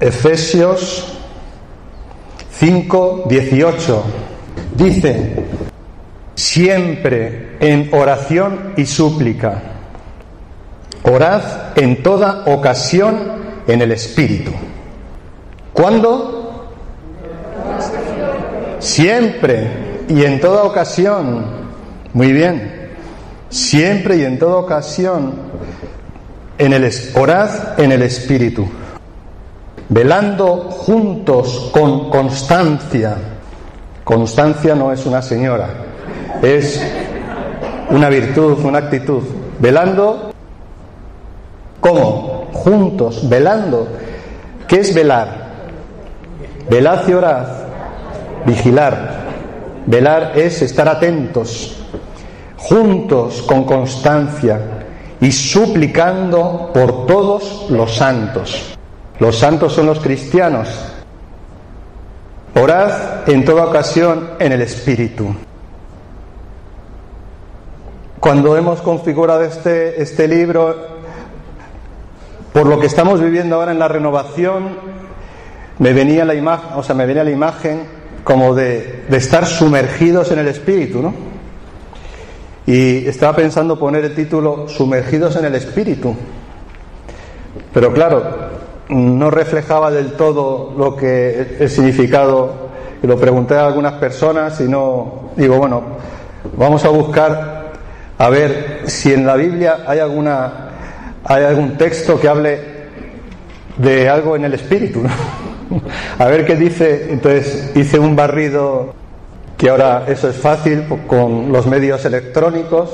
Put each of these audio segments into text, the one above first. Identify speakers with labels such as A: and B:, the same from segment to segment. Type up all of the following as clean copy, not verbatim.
A: Efesios 5:18 dice: siempre en oración y súplica, orad en toda ocasión en el Espíritu. ¿Cuándo? Siempre y en toda ocasión. Muy bien. Siempre y en toda ocasión orad en el Espíritu, velando juntos con constancia. Constancia no es una señora, es una virtud, una actitud. Velando, ¿cómo? Juntos, velando. ¿Qué es velar? Velad y orad. Vigilar. Velar es estar atentos, juntos con constancia y suplicando por todos los santos. Los santos son los cristianos. Orad en toda ocasión en el Espíritu. Cuando hemos configurado este libro, por lo que estamos viviendo ahora en la renovación, me venía la imagen como de estar sumergidos en el Espíritu, ¿no? Y estaba pensando poner el título Sumergidos en el Espíritu, pero claro, no reflejaba del todo lo que el significado, y lo pregunté a algunas personas y no, digo, bueno, vamos a buscar a ver si en la Biblia hay algún texto que hable de algo en el Espíritu, ¿no? A ver qué dice. Entonces hice un barrido, que ahora eso es fácil con los medios electrónicos.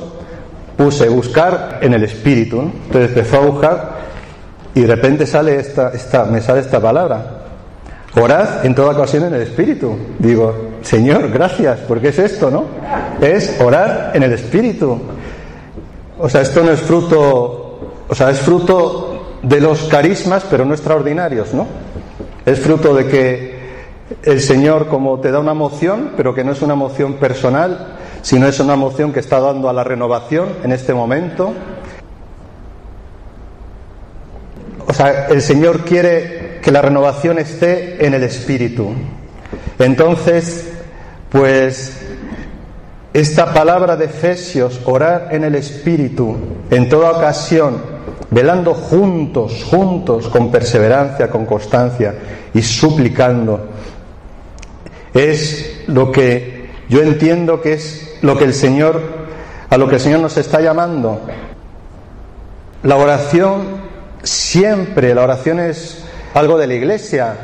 A: Puse buscar en el Espíritu, ¿no? Entonces empezó a buscar y de repente me sale esta palabra: orad en toda ocasión en el Espíritu. Digo, Señor, gracias, porque es esto, ¿no? Es orar en el Espíritu. O sea, esto no es fruto, es fruto de los carismas, pero no extraordinarios, ¿no? Es fruto de que el Señor, como te da una moción, pero que no es una moción personal, sino es una moción que está dando a la renovación en este momento. O sea, el Señor quiere que la renovación esté en el Espíritu. Entonces, pues, esta palabra de Efesios, orar en el Espíritu, en toda ocasión, velando juntos, con perseverancia, con constancia y suplicando, es lo que yo entiendo que es a lo que el Señor nos está llamando. La oración es algo de la Iglesia.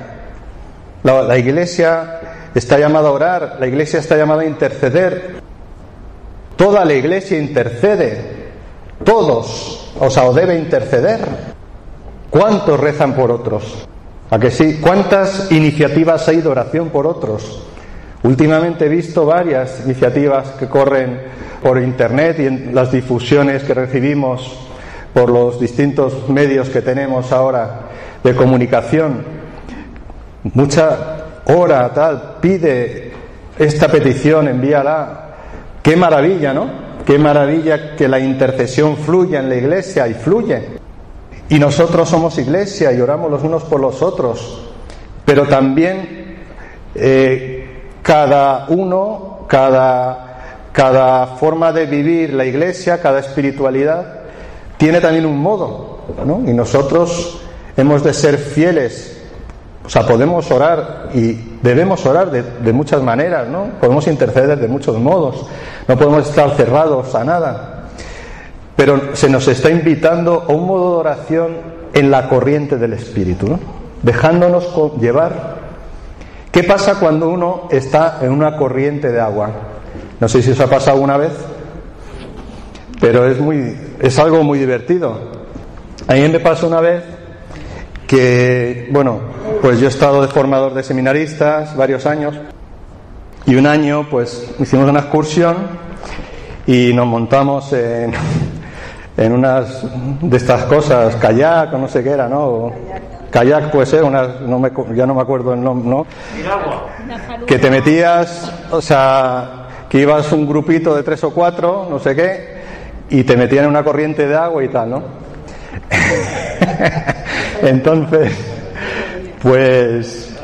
A: La Iglesia está llamada a orar, la Iglesia está llamada a interceder. Toda la Iglesia intercede, todos, o debe interceder. ¿Cuántos rezan por otros? ¿A que sí? ¿Cuántas iniciativas hay de oración por otros? Últimamente he visto varias iniciativas que corren por internet y en las difusiones que recibimos por los distintos medios que tenemos ahora de comunicación. Mucha hora, pide esta petición, envíala. ¡Qué maravilla!, ¿no? ¡Qué maravilla que la intercesión fluya en la Iglesia! Y fluye. Y nosotros somos Iglesia y oramos los unos por los otros. Pero también cada forma de vivir la Iglesia, cada espiritualidad, tiene también un modo, ¿no? Y nosotros hemos de ser fieles. Podemos orar y debemos orar de muchas maneras, ¿no? Podemos interceder de muchos modos. No podemos estar cerrados a nada. Pero se nos está invitando a un modo de oración en la corriente del Espíritu, ¿no? Dejándonos llevar. ¿Qué pasa cuando uno está en una corriente de agua? No sé si os ha pasado alguna vez, pero es algo muy divertido. A mí me pasó una vez que, pues yo he estado de formador de seminaristas varios años, y un año pues hicimos una excursión y nos montamos en unas de estas cosas, kayak o no sé qué era, ¿no? Kayak puede ser, ya no me acuerdo el nombre, ¿no? Que te metías, que ibas un grupito de 3 o 4, no sé qué, y te metían en una corriente de agua y tal, ¿no? Entonces, Pues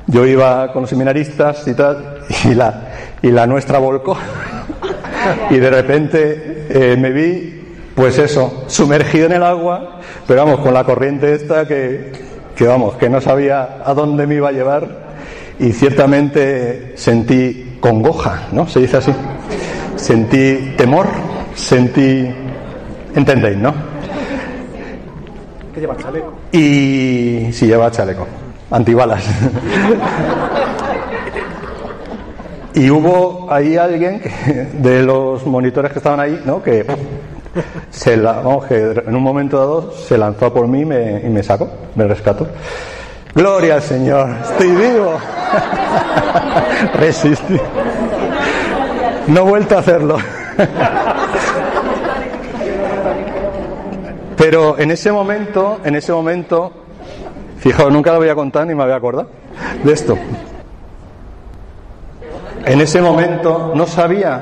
A: yo iba con los seminaristas y tal, y la nuestra volcó. Y de repente me vi, pues eso, sumergido en el agua, pero vamos, con la corriente esta que no sabía a dónde me iba a llevar, y ciertamente sentí congoja, ¿no? Se dice así. Sentí temor, ¿entendéis, no?
B: Que lleva chaleco.
A: Y sí, lleva chaleco, antibalas. Y hubo ahí alguien de los monitores que estaban ahí, ¿no? Que en un momento dado se lanzó a por mí y me sacó, me rescató. Gloria al Señor, estoy vivo. Resistí. No he vuelto a hacerlo. Pero en ese momento, fijaos, nunca lo voy a contar ni me voy a acordar de esto. En ese momento no sabía,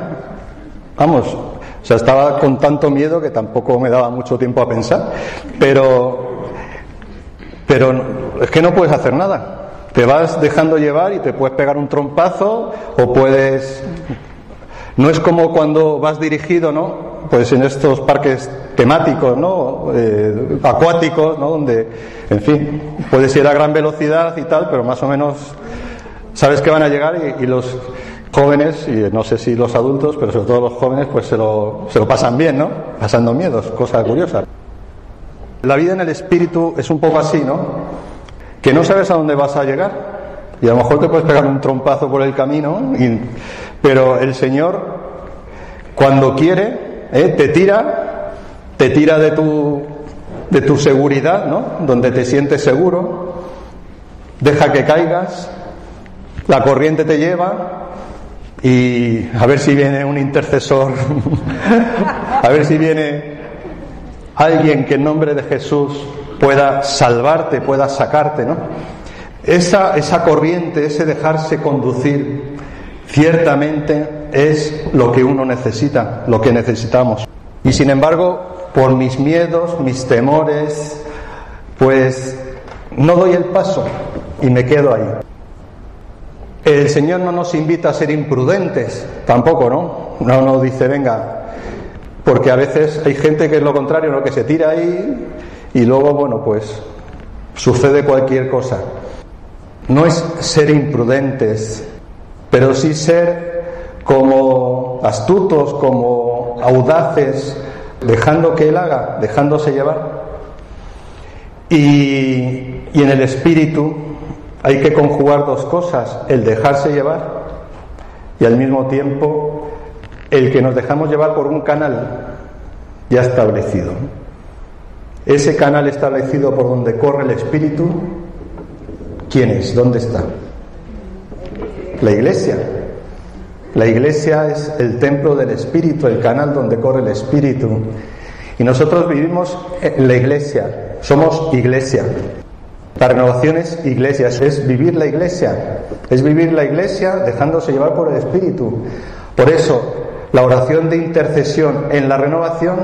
A: vamos, o sea, estaba con tanto miedo que tampoco me daba mucho tiempo a pensar, pero es que no puedes hacer nada. Te vas dejando llevar y te puedes pegar un trompazo o puedes... No es como cuando vas dirigido, ¿no? Pues en estos parques temáticos, ¿no? Acuáticos, ¿no? Donde, en fin, puedes ir a gran velocidad y tal, pero más o menos sabes que van a llegar y los jóvenes, y no sé si los adultos, pero sobre todo los jóvenes, pues se lo pasan bien, ¿no? Pasando miedos, cosa curiosa. La vida en el espíritu es un poco así, ¿no? Que no sabes a dónde vas a llegar y a lo mejor te puedes pegar un trompazo por el camino, pero el Señor, cuando quiere, te tira de tu seguridad, ¿no? Donde te sientes seguro, deja que caigas, la corriente te lleva y a ver si viene un intercesor, a ver si viene alguien que en nombre de Jesús pueda salvarte, pueda sacarte, ¿no? Esa corriente, ese dejarse conducir, ciertamente es lo que uno necesita, lo que necesitamos. Y sin embargo, por mis miedos, mis temores, pues no doy el paso y me quedo ahí. El Señor no nos invita a ser imprudentes, tampoco, ¿no? No nos dice, venga, porque a veces hay gente que es lo contrario, ¿no? Que se tira ahí y luego, bueno, pues sucede cualquier cosa. No es ser imprudentes, pero sí ser como astutos, como audaces, dejando que Él haga, dejándose llevar. Y en el espíritu hay que conjugar dos cosas: el dejarse llevar y al mismo tiempo el que nos dejamos llevar por un canal ya establecido. Ese canal establecido por donde corre el espíritu, ¿quién es? ¿Dónde está? La iglesia. La iglesia es el templo del espíritu, el canal donde corre el espíritu. Y nosotros vivimos en la iglesia, somos iglesia. La renovación es iglesia, es vivir la iglesia. Es vivir la iglesia dejándose llevar por el espíritu. Por eso, la oración de intercesión en la renovación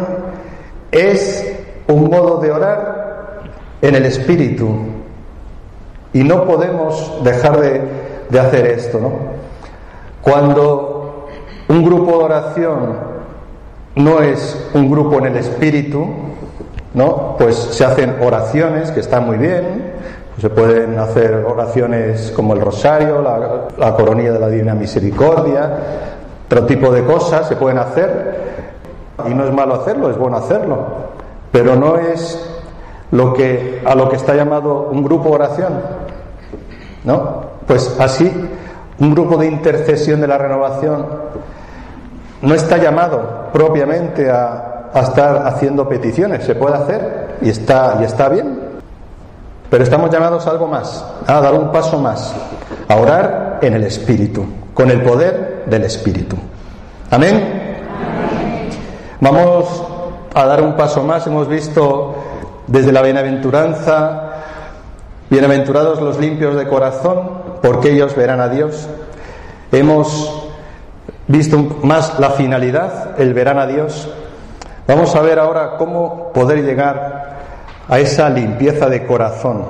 A: es un modo de orar en el espíritu. Y no podemos dejar de hacer esto, ¿no? Cuando un grupo de oración no es un grupo en el espíritu, ¿no? Pues se hacen oraciones que están muy bien, pues se pueden hacer oraciones como el rosario, la coronilla de la Divina Misericordia, otro tipo de cosas se pueden hacer, y no es malo hacerlo, es bueno hacerlo, pero no es a lo que está llamado un grupo de oración, ¿no? Pues así, un grupo de intercesión de la renovación no está llamado propiamente a estar haciendo peticiones. Se puede hacer y está bien, pero estamos llamados a algo más, a dar un paso más, a orar en el Espíritu, con el poder del Espíritu. ¿Amén? Amén. Vamos a dar un paso más. Hemos visto desde la bienaventuranza: bienaventurados los limpios de corazón, porque ellos verán a Dios. Hemos visto más la finalidad, el verán a Dios. Vamos a ver ahora cómo poder llegar a esa limpieza de corazón.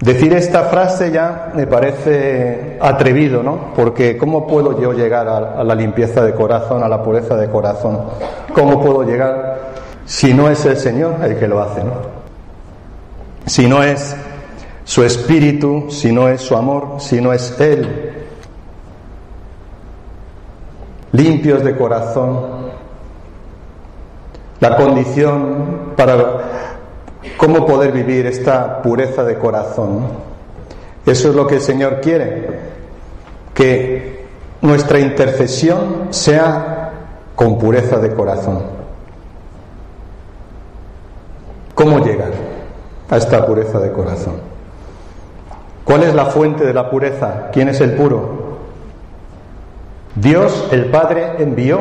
A: Decir esta frase ya me parece atrevido, ¿no? Porque ¿cómo puedo yo llegar a la limpieza de corazón, a la pureza de corazón? ¿Cómo puedo llegar si no es el Señor el que lo hace, ¿no? Si no es su espíritu, si no es su amor, si no es Él. Limpios de corazón. La condición para cómo poder vivir esta pureza de corazón. Eso es lo que el Señor quiere, que nuestra intercesión sea con pureza de corazón. ¿Cómo llegar a esta pureza de corazón? ¿Cuál es la fuente de la pureza? ¿Quién es el puro? Dios el Padre envió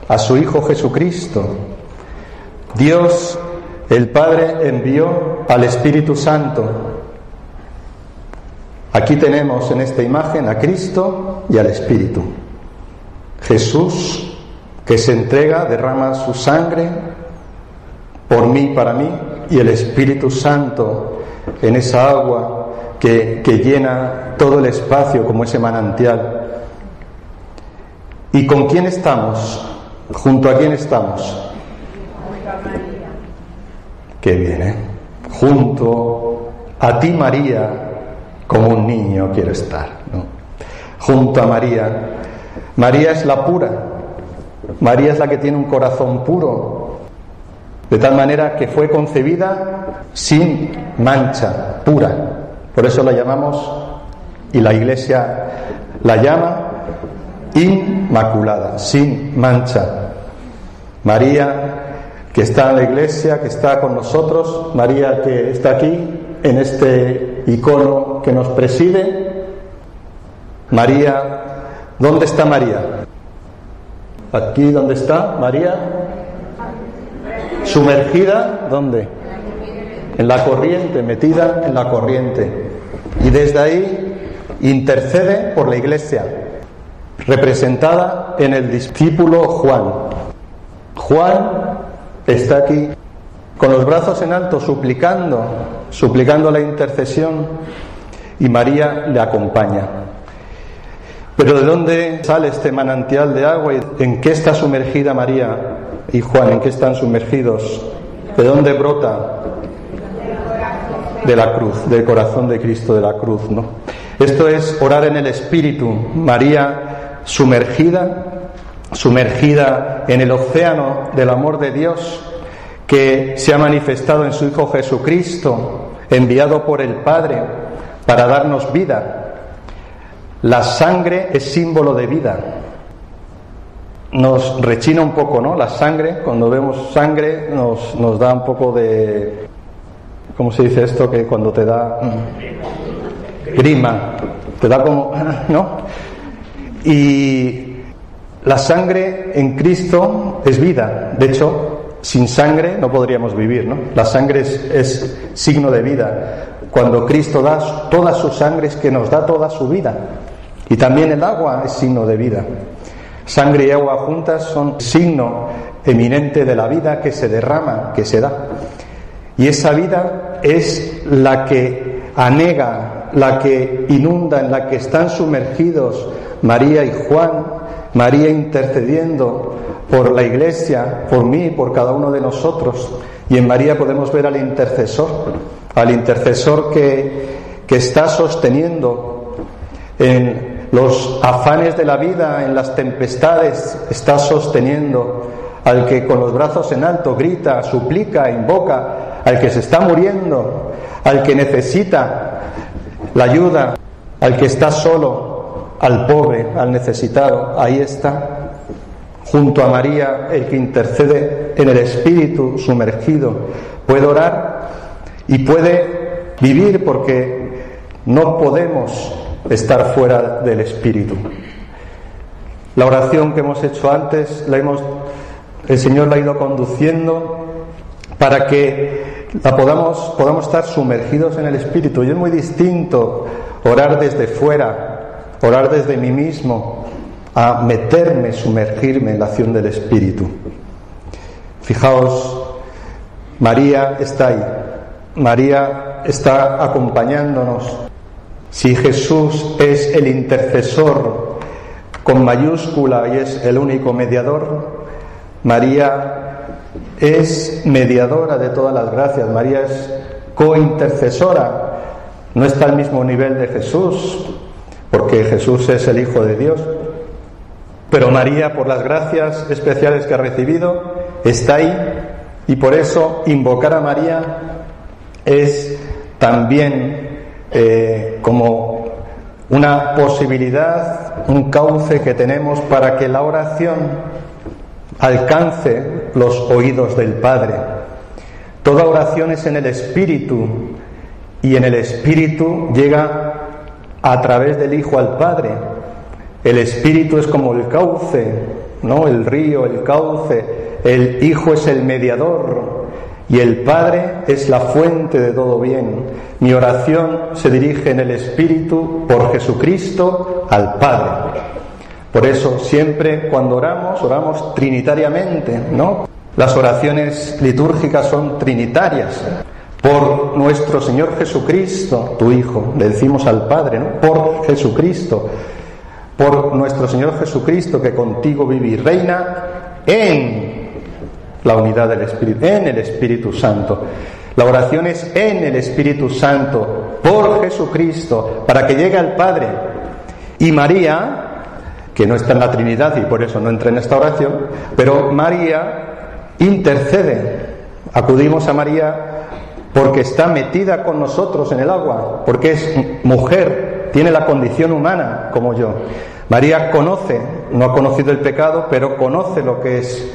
A: a su Hijo Jesucristo. Dios el Padre envió al Espíritu Santo. Aquí tenemos en esta imagen a Cristo y al Espíritu. Jesús, que se entrega, derrama su sangre por mí, para mí, y el Espíritu Santo en esa agua que llena todo el espacio como ese manantial. ¿Y con quién estamos? ¿Junto a quién estamos? Qué bien, ¿eh? Junto a ti, María, como un niño quiero estar, ¿no? Junto a María. María es la pura. María es la que tiene un corazón puro, de tal manera que fue concebida sin mancha, pura. Por eso la llamamos, y la Iglesia la llama, inmaculada, sin mancha. María, que está en la Iglesia, que está con nosotros, María que está aquí, en este icono que nos preside. María, ¿dónde está María? Aquí, ¿dónde está María? Sumergida, ¿dónde? En la corriente, metida en la corriente. Y desde ahí intercede por la Iglesia, representada en el discípulo Juan. Juan está aquí con los brazos en alto suplicando la intercesión, y María le acompaña. Pero ¿de dónde sale este manantial de agua? ¿En qué está sumergida María y Juan? ¿En qué están sumergidos? ¿De dónde brota? De la cruz, del corazón de Cristo, de la cruz, ¿no? Esto es orar en el Espíritu. María sumergida en el océano del amor de Dios, que se ha manifestado en su Hijo Jesucristo, enviado por el Padre para darnos vida. La sangre es símbolo de vida. Nos rechina un poco, ¿no? La sangre, cuando vemos sangre nos da un poco de... ¿Cómo se dice esto? Que cuando te da... grima, te da como... ¿no? Y la sangre en Cristo es vida. De hecho, sin sangre no podríamos vivir, ¿no? La sangre es signo de vida. Cuando Cristo da toda su sangre es que nos da toda su vida. Y también el agua es signo de vida. Sangre y agua juntas son signo eminente de la vida que se derrama, que se da. Y esa vida es la que anega, la que inunda, en la que están sumergidos María y Juan, María intercediendo por la Iglesia, por mí, por cada uno de nosotros. Y en María podemos ver al intercesor que está sosteniendo en los afanes de la vida, en las tempestades, está sosteniendo al que con los brazos en alto grita, suplica, invoca, al que se está muriendo, al que necesita la ayuda, al que está solo, al pobre, al necesitado. Ahí está, junto a María, el que intercede en el Espíritu sumergido. Puede orar y puede vivir, porque no podemos estar fuera del Espíritu. La oración que hemos hecho antes, el Señor la ha ido conduciendo para que podamos estar sumergidos en el Espíritu. Y es muy distinto orar desde fuera, orar desde mí mismo, a sumergirme en la acción del Espíritu. Fijaos, María está ahí, María está acompañándonos. Si Jesús es el intercesor con mayúscula y es el único mediador, María es mediadora de todas las gracias. María es cointercesora. No está al mismo nivel de Jesús, porque Jesús es el Hijo de Dios. Pero María, por las gracias especiales que ha recibido, está ahí, y por eso invocar a María es también como una posibilidad, un cauce que tenemos para que la oración alcance los oídos del Padre. Toda oración es en el Espíritu, y en el Espíritu llega a través del Hijo al Padre. El Espíritu es como el cauce, ¿no? El río, el cauce. El Hijo es el mediador y el Padre es la fuente de todo bien. Mi oración se dirige en el Espíritu por Jesucristo al Padre. Por eso siempre cuando oramos trinitariamente, ¿no? Las oraciones litúrgicas son trinitarias. Por nuestro Señor Jesucristo, tu Hijo, le decimos al Padre, ¿no? Por Jesucristo, por nuestro Señor Jesucristo, que contigo vive y reina en la unidad del Espíritu, en el Espíritu Santo. La oración es en el Espíritu Santo, por Jesucristo, para que llegue al Padre. Y María, que no está en la Trinidad y por eso no entra en esta oración, pero María intercede. Acudimos a María porque está metida con nosotros en el agua, porque es mujer, tiene la condición humana como yo. María conoce, no ha conocido el pecado, pero conoce lo que es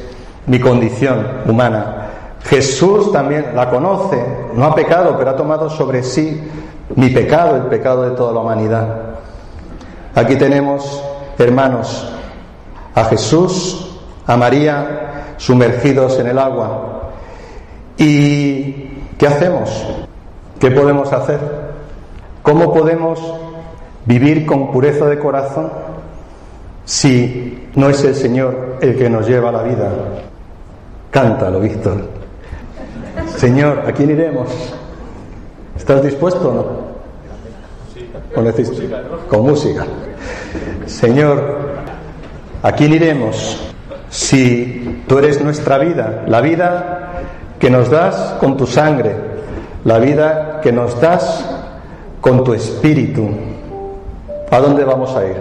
A: mi condición humana. Jesús también la conoce, no ha pecado, pero ha tomado sobre sí mi pecado, el pecado de toda la humanidad. Aquí tenemos, hermanos, a Jesús, a María, sumergidos en el agua. ¿Y qué hacemos? ¿Qué podemos hacer? ¿Cómo podemos vivir con pureza de corazón si no es el Señor el que nos lleva a la vida? Cántalo, Víctor. Señor, ¿a quién iremos? ¿Estás dispuesto o no? ¿O necesitas? Con música. Señor, ¿a quién iremos si tú eres nuestra vida? La vida que nos das con tu sangre, la vida que nos das con tu espíritu. ¿A dónde vamos a ir?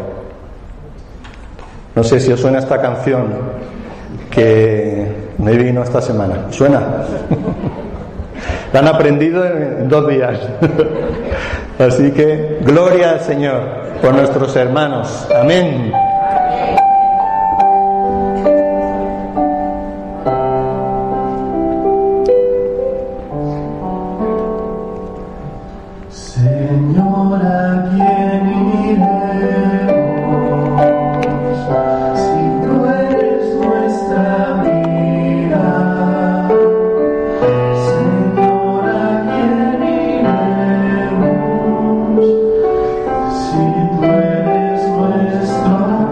A: No sé si os suena esta canción que me vino esta semana. ¿Suena? La han aprendido en 2 días. Así que gloria al Señor por nuestros hermanos. Amén.
B: Si tú eres nuestro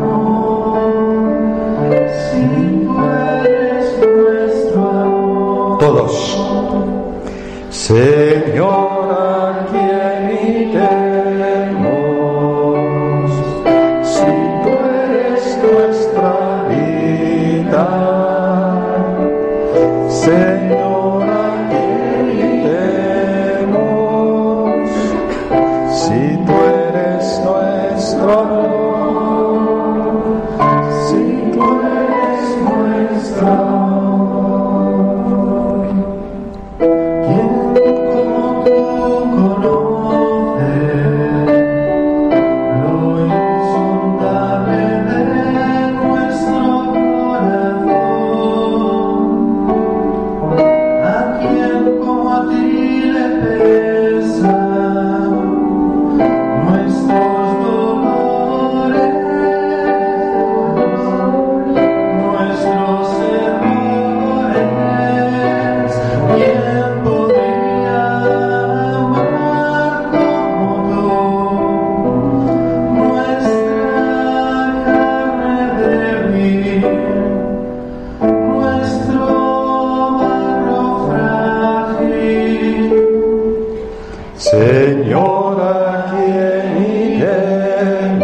A: Señor, ¿a quién iremos?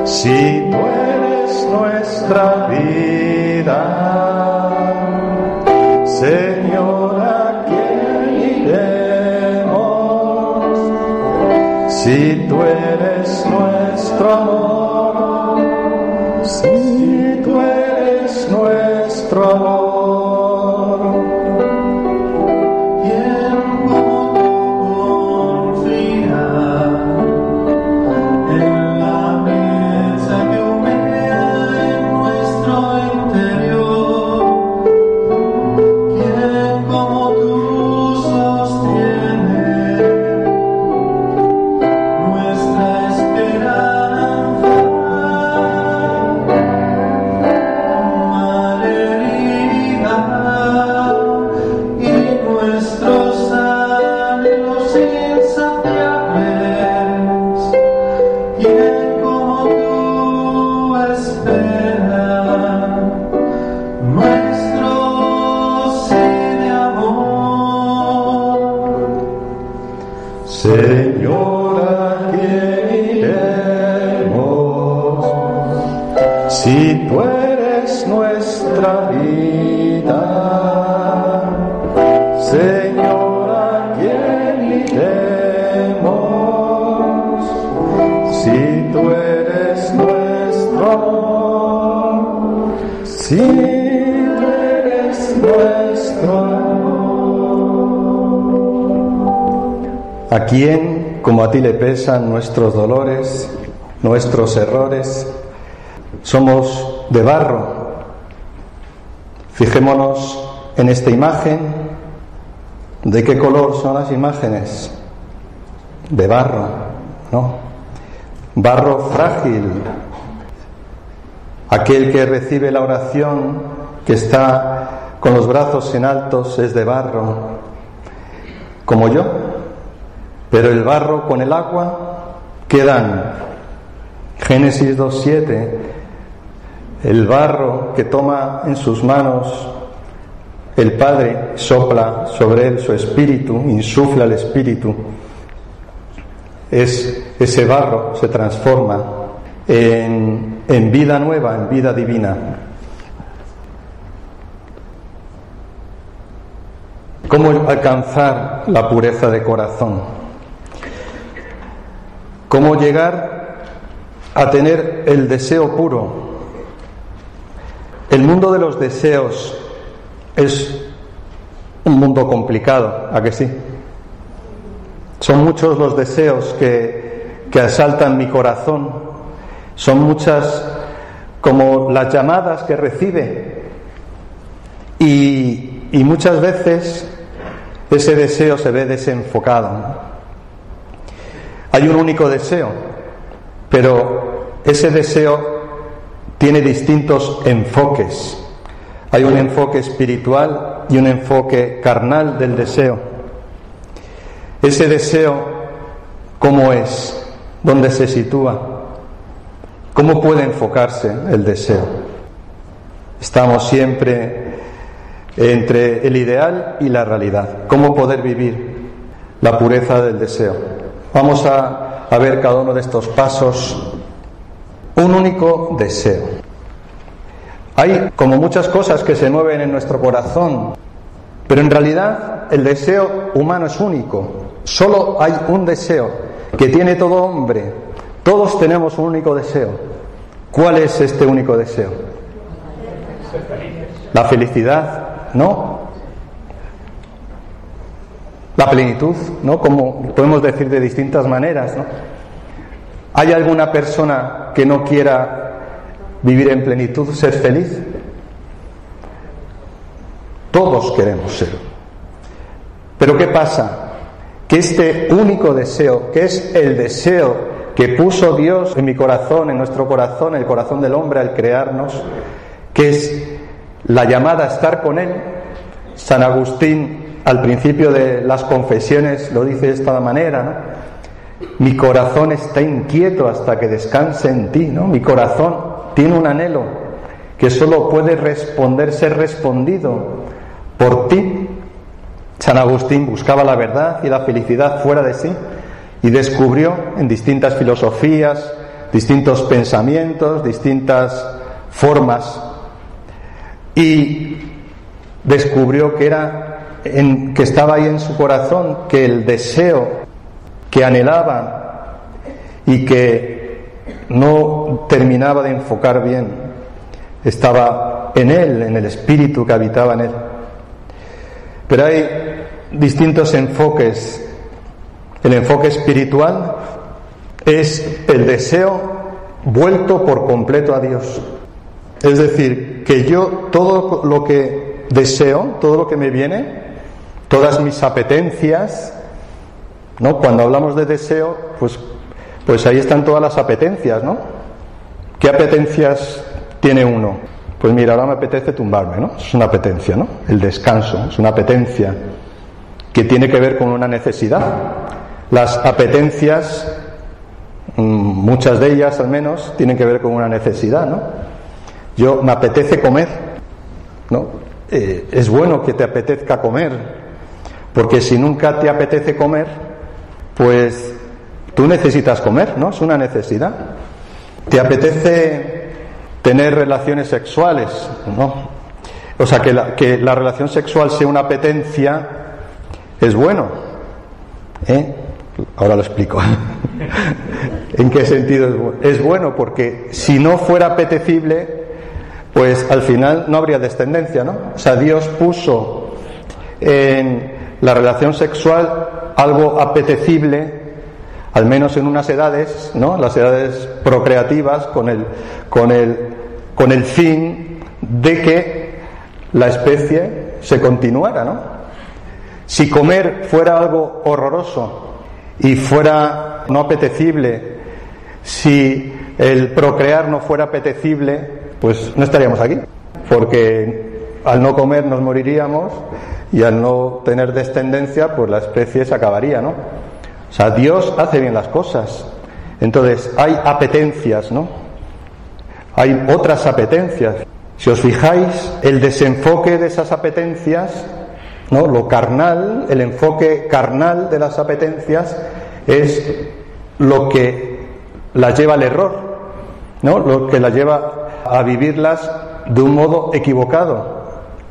A: Si tú eres nuestra vida. Señor, ¿a quién iremos? Si tú eres nuestro amor. Si tú eres nuestro amor. Señor, ¿a quién iremos? Si tú eres nuestra vida. Señor, ¿a quién iremos? Si tú eres nuestro amor. Si tú eres nuestro amor. ¿A quién, como a ti, le pesan nuestros dolores, nuestros errores? Somos de barro. Fijémonos en esta imagen. ¿De qué color son las imágenes? De barro, ¿no? Barro frágil. Aquel que recibe la oración, que está con los brazos en altos, es de barro, como yo. Pero el barro con el agua quedan. Génesis 2:7. El barro que toma en sus manos el Padre, sopla sobre él su espíritu, insufla el espíritu. Ese barro se transforma en vida nueva, en vida divina. ¿Cómo alcanzar la pureza de corazón? ¿Cómo llegar a tener el deseo puro? El mundo de los deseos es un mundo complicado, ¿a que sí? Son muchos los deseos que asaltan mi corazón. Son muchas como las llamadas que recibe. Y muchas veces ese deseo se ve desenfocado. Hay un único deseo, pero ese deseo tiene distintos enfoques. Hay un enfoque espiritual y un enfoque carnal del deseo. Ese deseo, ¿cómo es? ¿Dónde se sitúa? ¿Cómo puede enfocarse el deseo? Estamos siempre entre el ideal y la realidad. ¿Cómo poder vivir la pureza del deseo? Vamos a ver cada uno de estos pasos. Un único deseo. Hay como muchas cosas que se mueven en nuestro corazón, pero en realidad el deseo humano es único. Solo hay un deseo que tiene todo hombre. Todos tenemos un único deseo. ¿Cuál es este único deseo? La felicidad, ¿no? La plenitud, ¿no? Como podemos decir de distintas maneras, ¿no? ¿Hay alguna persona que no quiera vivir en plenitud, ser feliz? Todos queremos ser. Pero ¿qué pasa? Que este único deseo, que es el deseo que puso Dios en mi corazón, en nuestro corazón, el corazón del hombre al crearnos, que es la llamada a estar con Él. San Agustín, al principio de las confesiones, lo dice de esta manera, ¿no? Mi corazón está inquieto hasta que descanse en ti, ¿no? Mi corazón tiene un anhelo que solo puede ser respondido por ti. San Agustín buscaba la verdad y la felicidad fuera de sí y descubrió en distintas filosofías, distintos pensamientos, distintas formas, y descubrió que estaba ahí en su corazón, que el deseo que anhelaba y que no terminaba de enfocar bien estaba en él, en el espíritu que habitaba en él. Pero hay distintos enfoques. El enfoque espiritual es el deseo vuelto por completo a Dios. Es decir, que yo todo lo que deseo, todo lo que me viene, todas mis apetencias, ¿no? Cuando hablamos de deseo, pues ahí están todas las apetencias, ¿no? ¿Qué apetencias tiene uno? Pues mira, ahora me apetece tumbarme, ¿no? Es una apetencia, ¿no? El descanso es una apetencia que tiene que ver con una necesidad. Las apetencias, muchas de ellas al menos, tienen que ver con una necesidad, ¿no? Me apetece comer, ¿no? Es bueno que te apetezca comer, porque si nunca te apetece comer, pues tú necesitas comer, ¿no? Es una necesidad. Te apetece tener relaciones sexuales, ¿no? O sea, que la relación sexual sea una apetencia es bueno, ¿eh? Ahora lo explico. ¿En qué sentido es bueno? Es bueno porque si no fuera apetecible, pues al final no habría descendencia, ¿no? O sea, Dios puso en la relación sexual algo apetecible, al menos en unas edades, ¿no? Las edades procreativas, con el fin de que la especie se continuara, ¿no? Si comer fuera algo horroroso y fuera no apetecible, si el procrear no fuera apetecible, pues no estaríamos aquí, porque al no comer nos moriríamos y al no tener descendencia, pues la especie se acabaría, ¿no? O sea, Dios hace bien las cosas. Entonces, hay apetencias, ¿no? Hay otras apetencias. Si os fijáis, el desenfoque de esas apetencias, ¿no? Lo carnal, el enfoque carnal de las apetencias es lo que las lleva al error, ¿no? Lo que las lleva a vivirlas de un modo equivocado,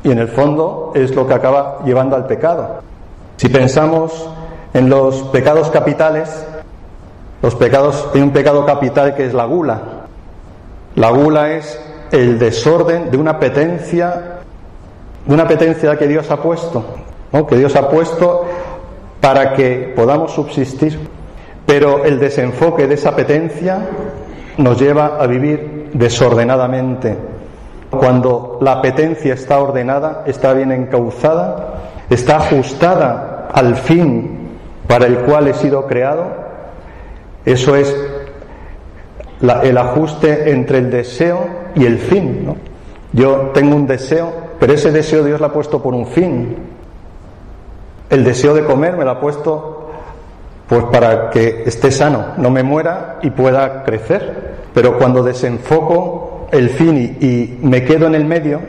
A: y en el fondo es lo que acaba llevando al pecado. Si pensamos en los pecados capitales, hay un pecado capital que es la gula. La gula es el desorden de una apetencia que Dios ha puesto, ¿no? Que Dios ha puesto para que podamos subsistir. Pero el desenfoque de esa apetencia nos lleva a vivir desordenadamente. Cuando la apetencia está ordenada, está bien encauzada, está ajustada al fin para el cual he sido creado, eso es el ajuste entre el deseo y el fin, ¿no? Yo tengo un deseo, pero ese deseo Dios lo ha puesto por un fin. El deseo de comer me lo ha puesto pues para que esté sano, no me muera y pueda crecer. Pero cuando desenfoco el fin y me quedo en el medio,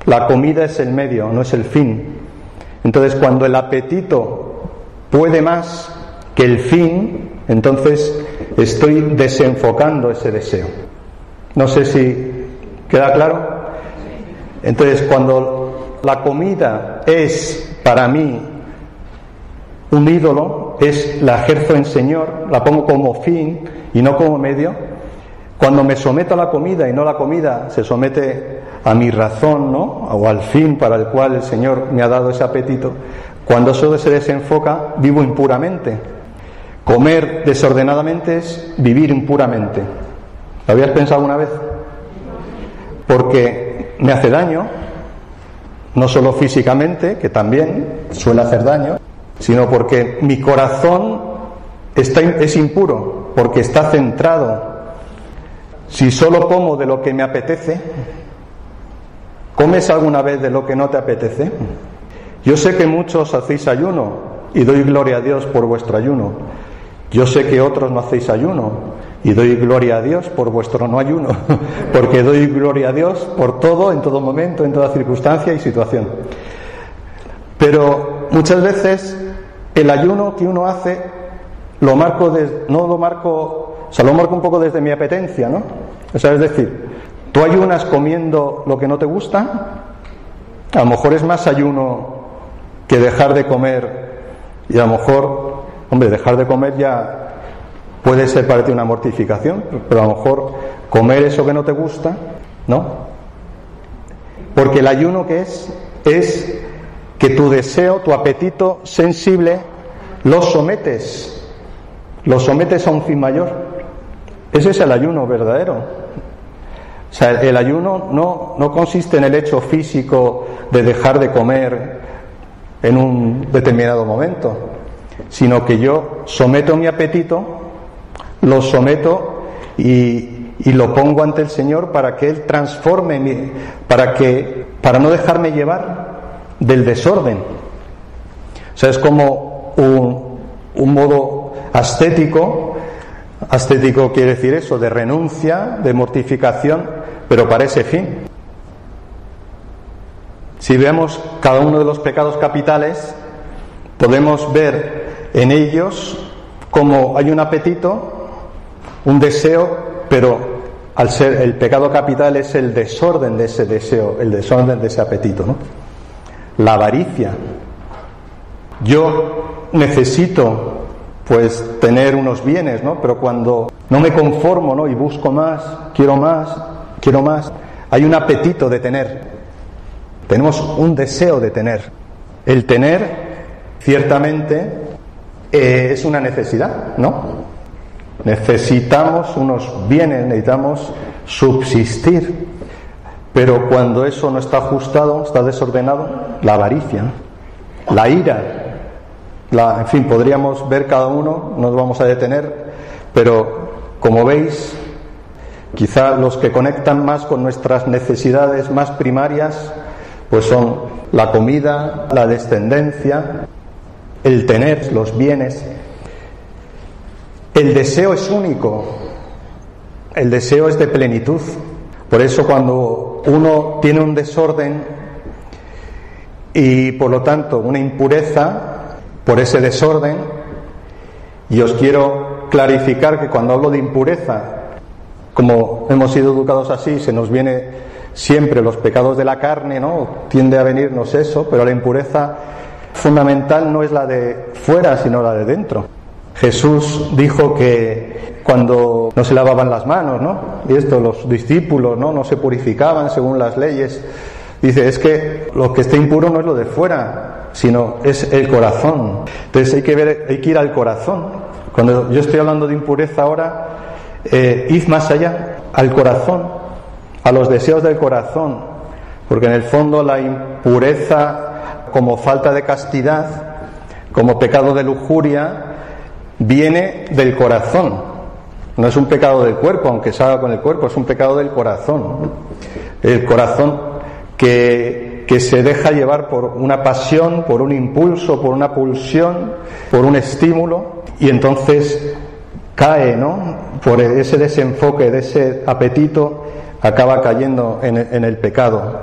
A: la comida es el medio, no es el fin. Entonces, cuando el apetito puede más que el fin, entonces estoy desenfocando ese deseo. No sé si queda claro. Entonces, cuando la comida es para mí un ídolo, la ejerzo en Señor, la pongo como fin y no como medio. Cuando me someto a la comida y no la comida se somete a mi razón, ¿no? O al fin para el cual el Señor me ha dado ese apetito, cuando eso se desenfoca, vivo impuramente. Comer desordenadamente es vivir impuramente. ¿Lo habías pensado alguna vez? Porque me hace daño, no solo físicamente, que también suele hacer daño, sino porque mi corazón es impuro, porque está centrado. Si solo como de lo que me apetece, ¿comes alguna vez de lo que no te apetece? Yo sé que muchos hacéis ayuno y doy gloria a Dios por vuestro ayuno. Yo sé que otros no hacéis ayuno y doy gloria a Dios por vuestro no ayuno, porque doy gloria a Dios por todo, en todo momento, en toda circunstancia y situación. Pero muchas veces el ayuno que uno hace lo marco un poco desde mi apetencia, ¿no? O sea, es decir, tú ayunas comiendo lo que no te gusta, a lo mejor es más ayuno que dejar de comer, y a lo mejor, hombre, dejar de comer ya puede ser para ti una mortificación, pero a lo mejor comer eso que no te gusta, ¿no? Porque el ayuno que es que tu deseo, tu apetito sensible, lo sometes a un fin mayor. Ese es el ayuno verdadero. O sea, el ayuno no consiste en el hecho físico de dejar de comer en un determinado momento, sino que yo someto mi apetito, lo someto y lo pongo ante el Señor para que Él transforme para no dejarme llevar del desorden. O sea, es como un modo ascético quiere decir eso, de renuncia, de mortificación, pero para ese fin. Si vemos cada uno de los pecados capitales, podemos ver en ellos como hay un apetito, un deseo, pero al ser el pecado capital es el desorden de ese deseo, el desorden de ese apetito, ¿no? La avaricia. Yo necesito pues tener unos bienes, ¿no? Pero cuando no me conformo, ¿no? Y busco más, quiero más, hay un apetito de tener. Tenemos un deseo de tener. El tener, ciertamente, es una necesidad, ¿no? Necesitamos unos bienes, necesitamos subsistir. Pero cuando eso no está ajustado, está desordenado, la avaricia, ¿no? La ira, en fin, podríamos ver cada uno, no nos vamos a detener, pero como veis, quizá los que conectan más con nuestras necesidades más primarias, pues son la comida, la descendencia, el tener, los bienes. El deseo es único, el deseo es de plenitud. Por eso cuando uno tiene un desorden y por lo tanto una impureza por ese desorden, y os quiero clarificar que cuando hablo de impureza, como hemos sido educados así, se nos viene siempre los pecados de la carne, ¿no? Tiende a venirnos eso, pero la impureza fundamental no es la de fuera, sino la de dentro. Jesús dijo que cuando no se lavaban las manos, ¿no? Y esto, los discípulos, no se purificaban según las leyes. Dice, es que lo que esté impuro no es lo de fuera, sino es el corazón. Entonces hay que ir al corazón. Cuando yo estoy hablando de impureza ahora, id más allá, al corazón, a los deseos del corazón, porque en el fondo la impureza, como falta de castidad, como pecado de lujuria, viene del corazón. No es un pecado del cuerpo, aunque se haga con el cuerpo, es un pecado del corazón. El corazón que se deja llevar por una pasión, por un impulso, por una pulsión, por un estímulo, y entonces cae, ¿no? Por ese desenfoque, de ese apetito, acaba cayendo en el pecado.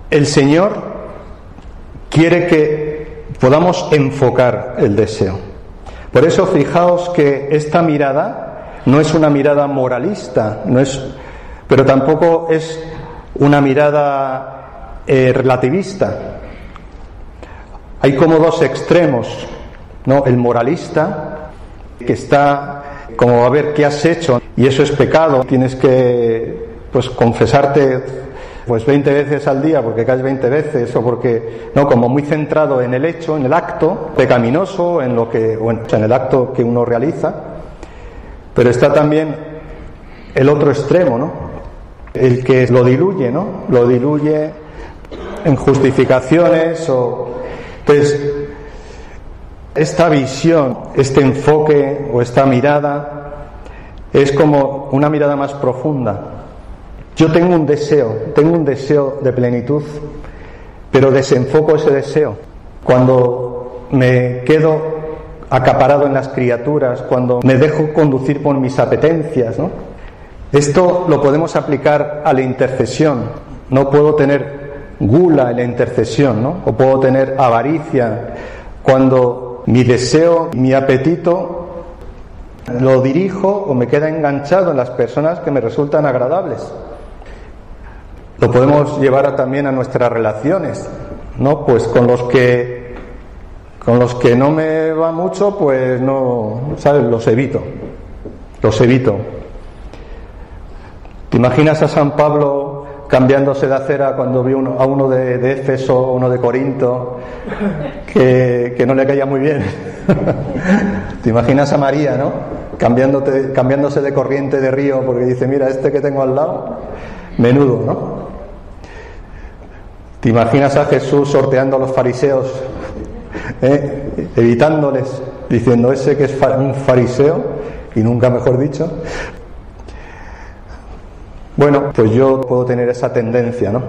A: El Señor quiere que podamos enfocar el deseo. Por eso fijaos que esta mirada no es una mirada moralista, pero tampoco es una mirada relativista. Hay como dos extremos, ¿no? El moralista, que está como a ver qué has hecho y eso es pecado, tienes que confesarte 20 veces al día porque caes 20 veces, o porque como muy centrado en el hecho, en el acto pecaminoso, en el acto que uno realiza. Pero está también el otro extremo, ¿no? El que lo diluye, ¿no? Lo diluye en justificaciones Entonces, esta visión, este enfoque o esta mirada es como una mirada más profunda. Yo tengo un deseo de plenitud, pero desenfoco ese deseo. Cuando me quedo acaparado en las criaturas, cuando me dejo conducir por mis apetencias, ¿no? Esto lo podemos aplicar a la intercesión. No puedo tener gula en la intercesión, ¿no? O puedo tener avaricia cuando mi deseo, mi apetito lo dirijo o me queda enganchado en las personas que me resultan agradables. Lo podemos llevar también a nuestras relaciones, ¿no? Pues con los que no me va mucho, pues no, ¿sabes? Los evito. ¿Te imaginas a San Pablo cambiándose de acera cuando vio a uno de Éfeso, uno de Corinto, que no le caía muy bien? ¿Te imaginas a María, ¿no? Cambiándose de corriente de río porque dice, mira, este que tengo al lado, menudo, ¿no? ¿Te imaginas a Jesús sorteando a los fariseos, evitándoles, diciendo, ese que es un fariseo, y nunca mejor dicho? Bueno, pues yo puedo tener esa tendencia, ¿no?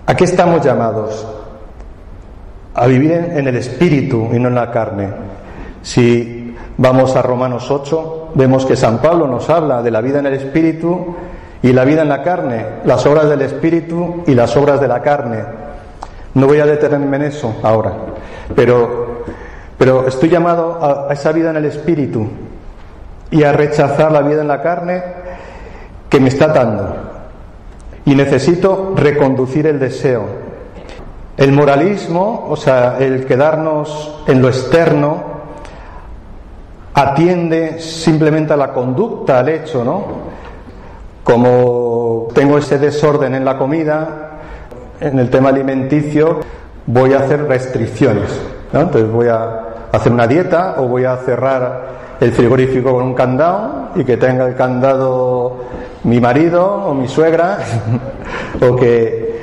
A: ¿A qué estamos llamados? A vivir en el espíritu y no en la carne. Si vamos a Romanos 8, vemos que San Pablo nos habla de la vida en el espíritu y la vida en la carne, las obras del espíritu y las obras de la carne. No voy a detenerme en eso ahora, pero estoy llamado a esa vida en el espíritu y a rechazar la vida en la carne que me está atando, y necesito reconducir el deseo. El moralismo, o sea, el quedarnos en lo externo, atiende simplemente a la conducta, al hecho, ¿no? Como tengo ese desorden en la comida, en el tema alimenticio, voy a hacer restricciones, ¿no? Entonces voy a hacer una dieta o voy a cerrar el frigorífico con un candado y que tenga el candado mi marido o mi suegra, o que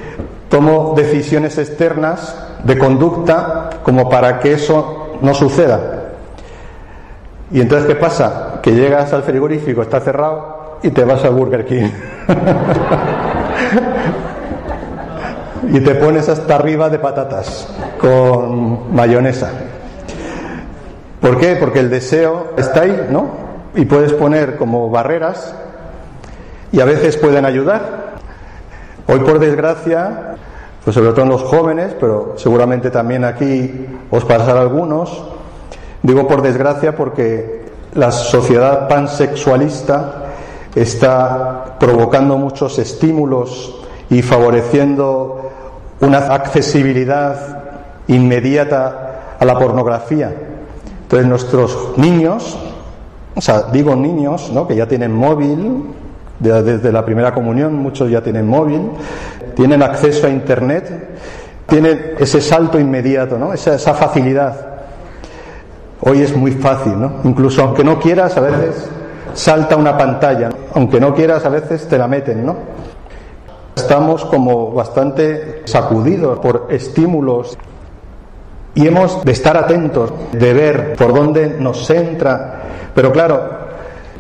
A: tomo decisiones externas de conducta como para que eso no suceda. Y entonces, ¿qué pasa? Que llegas al frigorífico, está cerrado, y te vas al Burger King y te pones hasta arriba de patatas con mayonesa. ¿Por qué? Porque el deseo está ahí, ¿no? Y puedes poner como barreras y a veces pueden ayudar. Hoy, por desgracia, pues sobre todo en los jóvenes, pero seguramente también aquí os pasará a algunos, digo por desgracia porque la sociedad pansexualista está provocando muchos estímulos y favoreciendo una accesibilidad inmediata a la pornografía. Entonces nuestros niños, o sea, digo niños, ¿no?, que ya tienen móvil, desde la primera comunión muchos ya tienen móvil, tienen acceso a internet, tienen ese salto inmediato, ¿no?, esa facilidad. Hoy es muy fácil, ¿no? Incluso aunque no quieras, a veces salta una pantalla, ¿no? Aunque no quieras, a veces te la meten, ¿no? Estamos como bastante sacudidos por estímulos y hemos de estar atentos, de ver por dónde nos entra. Pero claro,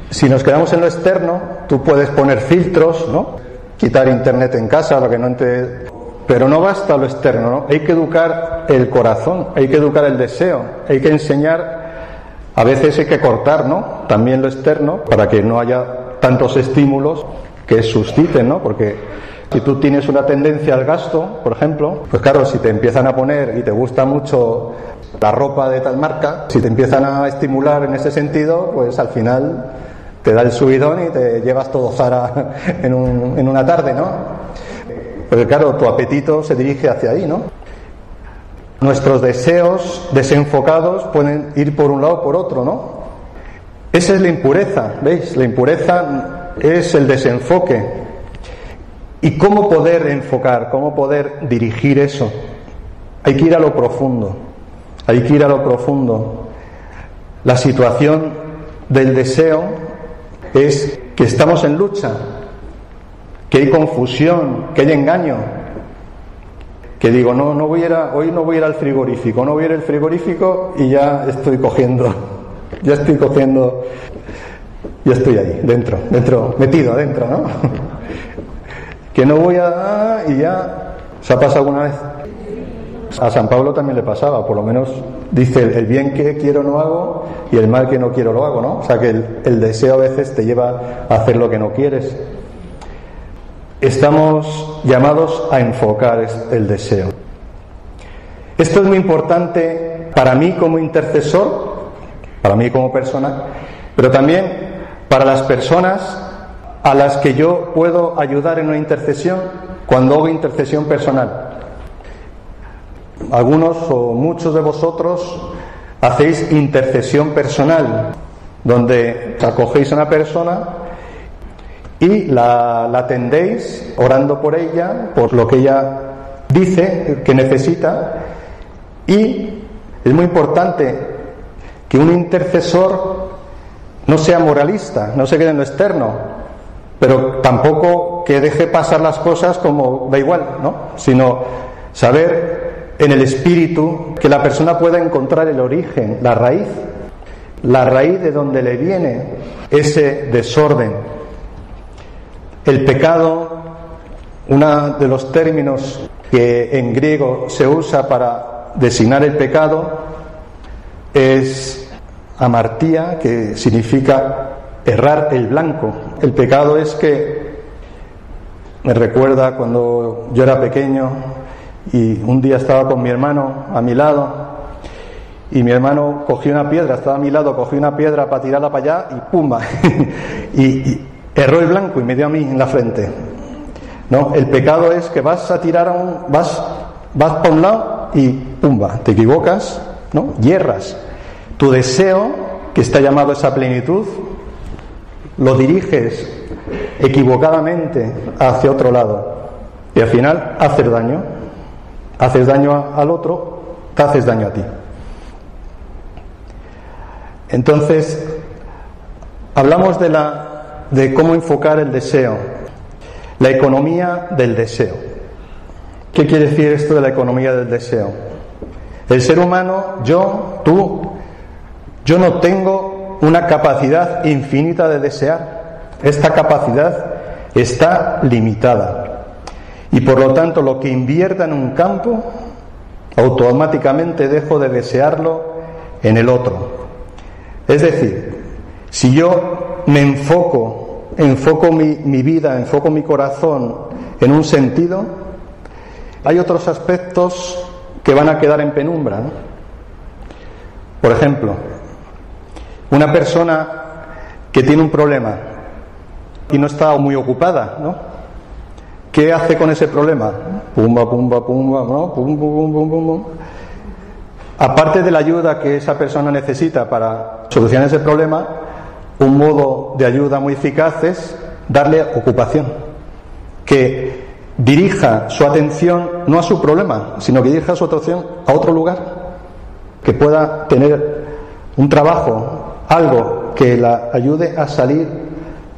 A: si nos quedamos en lo externo, tú puedes poner filtros, ¿no?, quitar internet en casa, lo que no te... Pero no basta lo externo, ¿no? Hay que educar el corazón, hay que educar el deseo, hay que enseñar. A veces hay que cortar, ¿no?, también lo externo, para que no haya tantos estímulos que susciten, ¿no? Porque si tú tienes una tendencia al gasto, por ejemplo, pues claro, si te empiezan a poner y te gusta mucho la ropa de tal marca, si te empiezan a estimular en ese sentido, pues al final te da el subidón y te llevas todo Zara en una tarde, ¿no? Porque claro, tu apetito se dirige hacia ahí, ¿no? Nuestros deseos desenfocados pueden ir por un lado o por otro, ¿no? Esa es la impureza, ¿veis? La impureza es el desenfoque. ¿Y cómo poder enfocar? ¿Cómo poder dirigir eso? Hay que ir a lo profundo. Hay que ir a lo profundo. La situación del deseo es que estamos en lucha, que hay confusión, que hay engaño. Que digo, hoy no voy a ir al frigorífico, no voy a ir al frigorífico y ya estoy cogiendo, ya estoy ahí, dentro, metido adentro, ¿no? Que no voy a... y ya... ¿Se ha pasado alguna vez? A San Pablo también le pasaba, por lo menos dice, el bien que quiero no hago y el mal que no quiero lo hago, ¿no? O sea que el deseo a veces te lleva a hacer lo que no quieres. estamos llamados a enfocar el deseo. Esto es muy importante para mí como intercesor, para mí como persona, pero también para las personas a las que yo puedo ayudar en una intercesión cuando hago intercesión personal. Algunos o muchos de vosotros hacéis intercesión personal, donde acogéis a una persona y la atendéis orando por ella, por lo que ella dice que necesita. Y es muy importante que un intercesor no sea moralista, no se quede en lo externo, pero tampoco que deje pasar las cosas como da igual, ¿no? Sino saber en el espíritu que la persona pueda encontrar el origen, la raíz de donde le viene ese desorden. El pecado, uno de los términos que en griego se usa para designar el pecado es amartía, que significa errar el blanco. El pecado es que me recuerda cuando yo era pequeño y un día estaba con mi hermano a mi lado y mi hermano cogió una piedra, estaba a mi lado, cogió una piedra para tirarla para allá y ¡pumba! y erró el blanco y me dio a mí en la frente. No, el pecado es que vas a tirar vas para un lado y ¡pumba! Te equivocas, ¿no? Y erras. Tu deseo, que está llamado a esa plenitud, lo diriges equivocadamente hacia otro lado y al final haces daño al otro, te haces daño a ti. Entonces hablamos de cómo enfocar el deseo, la economía del deseo. ¿Qué quiere decir esto de la economía del deseo? El ser humano, yo no tengo una capacidad infinita de desear. Esta capacidad está limitada. Y por lo tanto, lo que invierta en un campo, automáticamente dejo de desearlo en el otro. Es decir, si yo me enfoco mi vida, enfoco mi corazón en un sentido, hay otros aspectos que van a quedar en penumbra, ¿no? Por ejemplo, una persona que tiene un problema y no está muy ocupada, ¿no? ¿Qué hace con ese problema? Pumba, pumba, pumba, ¿no? Pum, pum, pum, pum, pum. Aparte de la ayuda que esa persona necesita para solucionar ese problema, un modo de ayuda muy eficaz es darle ocupación, que dirija su atención no a su problema, sino que dirija su atención a otro lugar, que pueda tener un trabajo, algo que la ayude a salir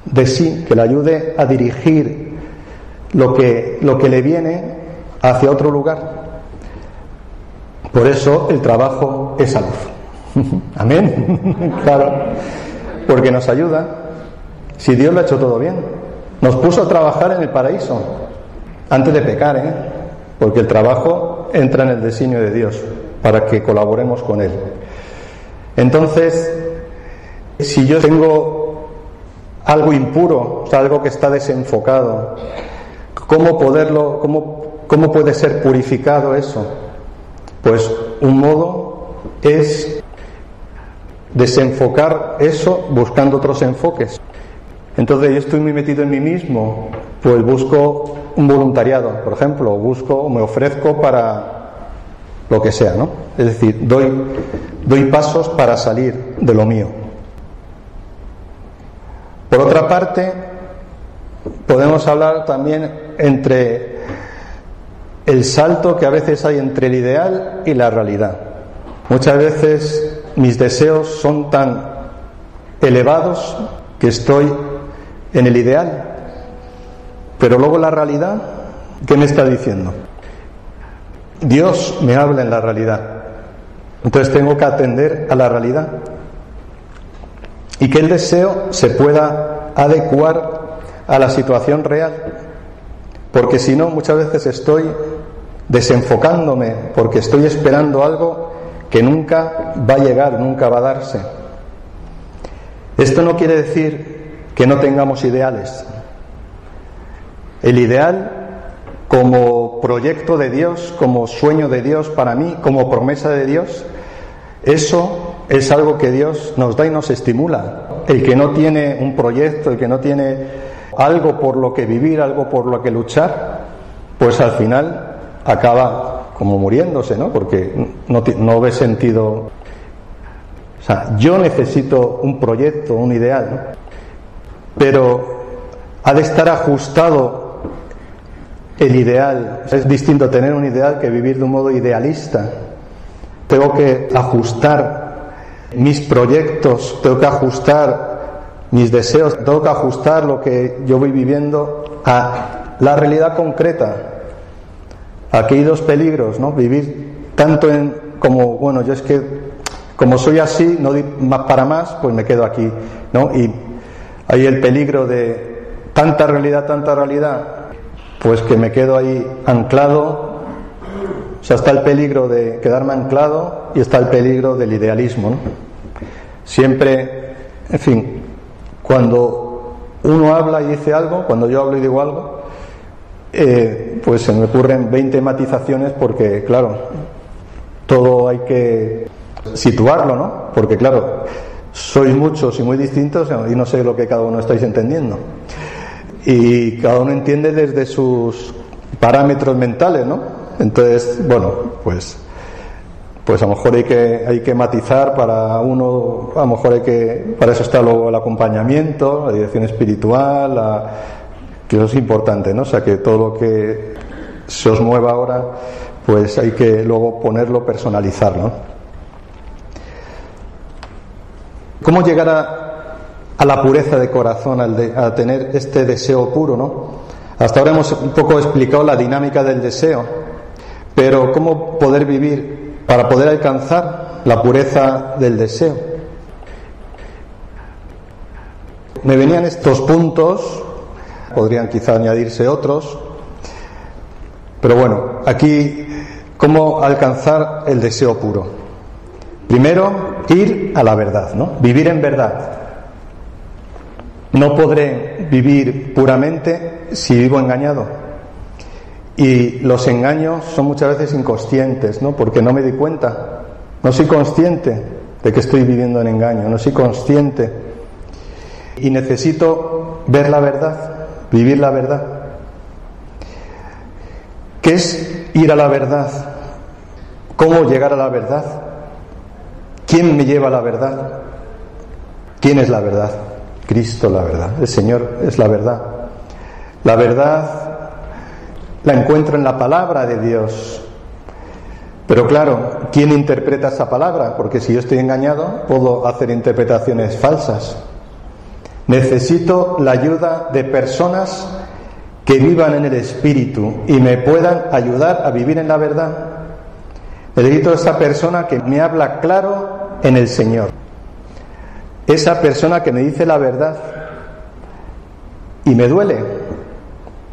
A: de sí, que la ayude a dirigir lo que le viene hacia otro lugar. Por eso el trabajo es salud. Amén. Claro, porque nos ayuda. Si Dios lo ha hecho todo bien, nos puso a trabajar en el paraíso antes de pecar, porque el trabajo entra en el designio de Dios para que colaboremos con Él. Entonces, si yo tengo algo impuro, o sea, algo que está desenfocado, ¿cómo puede ser purificado eso? Pues un modo es desenfocar eso buscando otros enfoques. Entonces yo estoy muy metido en mí mismo, pues busco un voluntariado, por ejemplo, me ofrezco para lo que sea, ¿no? Es decir, doy pasos para salir de lo mío. Por otra parte, podemos hablar también entre el salto que a veces hay entre el ideal y la realidad. Muchas veces mis deseos son tan elevados que estoy en el ideal, pero luego la realidad, ¿qué me está diciendo? Dios me habla en la realidad, entonces tengo que atender a la realidad y que el deseo se pueda adecuar a la situación real, porque si no, muchas veces estoy desenfocándome porque estoy esperando algo que nunca va a llegar, nunca va a darse. Esto no quiere decir que no tengamos ideales. El ideal como proyecto de Dios, como sueño de Dios para mí, como promesa de Dios, eso es algo que Dios nos da y nos estimula. El que no tiene un proyecto, el que no tiene algo por lo que vivir, algo por lo que luchar, pues al final acaba como muriéndose, ¿no? Porque no ve sentido. O sea, yo necesito un proyecto, un ideal, ¿no? Pero ha de estar ajustado el ideal. Es distinto tener un ideal que vivir de un modo idealista. Tengo que ajustar mis proyectos, tengo que ajustar mis deseos, tengo que ajustar lo que yo voy viviendo a la realidad concreta. Aquí hay dos peligros, ¿no? Vivir tanto como, bueno, yo es que como soy así, no doy más para más, pues me quedo aquí, ¿no? Y hay el peligro de tanta realidad, pues que me quedo ahí anclado. O sea, está el peligro de quedarme anclado y está el peligro del idealismo, ¿no? Siempre, en fin, cuando uno habla y dice algo, cuando yo hablo y digo algo, pues se me ocurren 20 matizaciones porque, claro, todo hay que situarlo, ¿no? Porque, claro, sois muchos y muy distintos y no sé lo que cada uno estáis entendiendo. Y cada uno entiende desde sus parámetros mentales, ¿no? Entonces, bueno, pues a lo mejor hay que matizar para uno, a lo mejor para eso está luego el acompañamiento, la dirección espiritual, que eso es importante, ¿no? O sea, que todo lo que se os mueva ahora, pues hay que luego ponerlo, personalizarlo. ¿Cómo llegar a la pureza de corazón, a tener este deseo puro, ¿no? Hasta ahora hemos un poco explicado la dinámica del deseo, pero ¿cómo poder vivir para poder alcanzar la pureza del deseo? Me venían estos puntos, podrían quizá añadirse otros, pero bueno, aquí, ¿cómo alcanzar el deseo puro? Primero, ir a la verdad, ¿no? Vivir en verdad. No podré vivir puramente si vivo engañado. Y los engaños son muchas veces inconscientes, ¿no? Porque no me di cuenta. No soy consciente de que estoy viviendo en engaño. No soy consciente. Y necesito ver la verdad, vivir la verdad. ¿Qué es ir a la verdad? ¿Cómo llegar a la verdad? ¿Quién me lleva a la verdad? ¿Quién es la verdad? Cristo, la verdad. El Señor es la verdad. La verdad la encuentro en la palabra de Dios. Pero claro, ¿quién interpreta esa palabra? Porque si yo estoy engañado, puedo hacer interpretaciones falsas. Necesito la ayuda de personas que vivan en el Espíritu y me puedan ayudar a vivir en la verdad. Necesito esa persona que me habla claro en el Señor. Esa persona que me dice la verdad y me duele,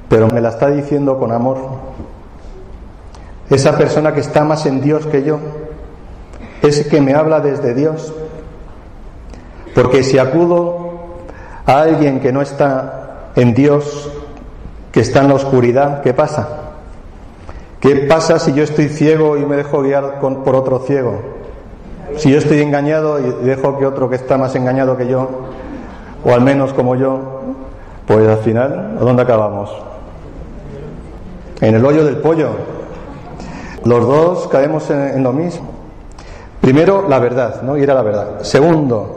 A: pero me la está diciendo con amor. Esa persona que está más en Dios que yo, ese que me habla desde Dios. Porque si acudo a alguien que no está en Dios, que está en la oscuridad, ¿qué pasa? ¿Qué pasa si yo estoy ciego y me dejo guiar por otro ciego? Si yo estoy engañado y dejo que otro que está más engañado que yo, o al menos como yo, pues al final, ¿a dónde acabamos? En el hoyo del pollo. Los dos caemos en lo mismo. Primero, la verdad, ¿no? Ir a la verdad. Segundo,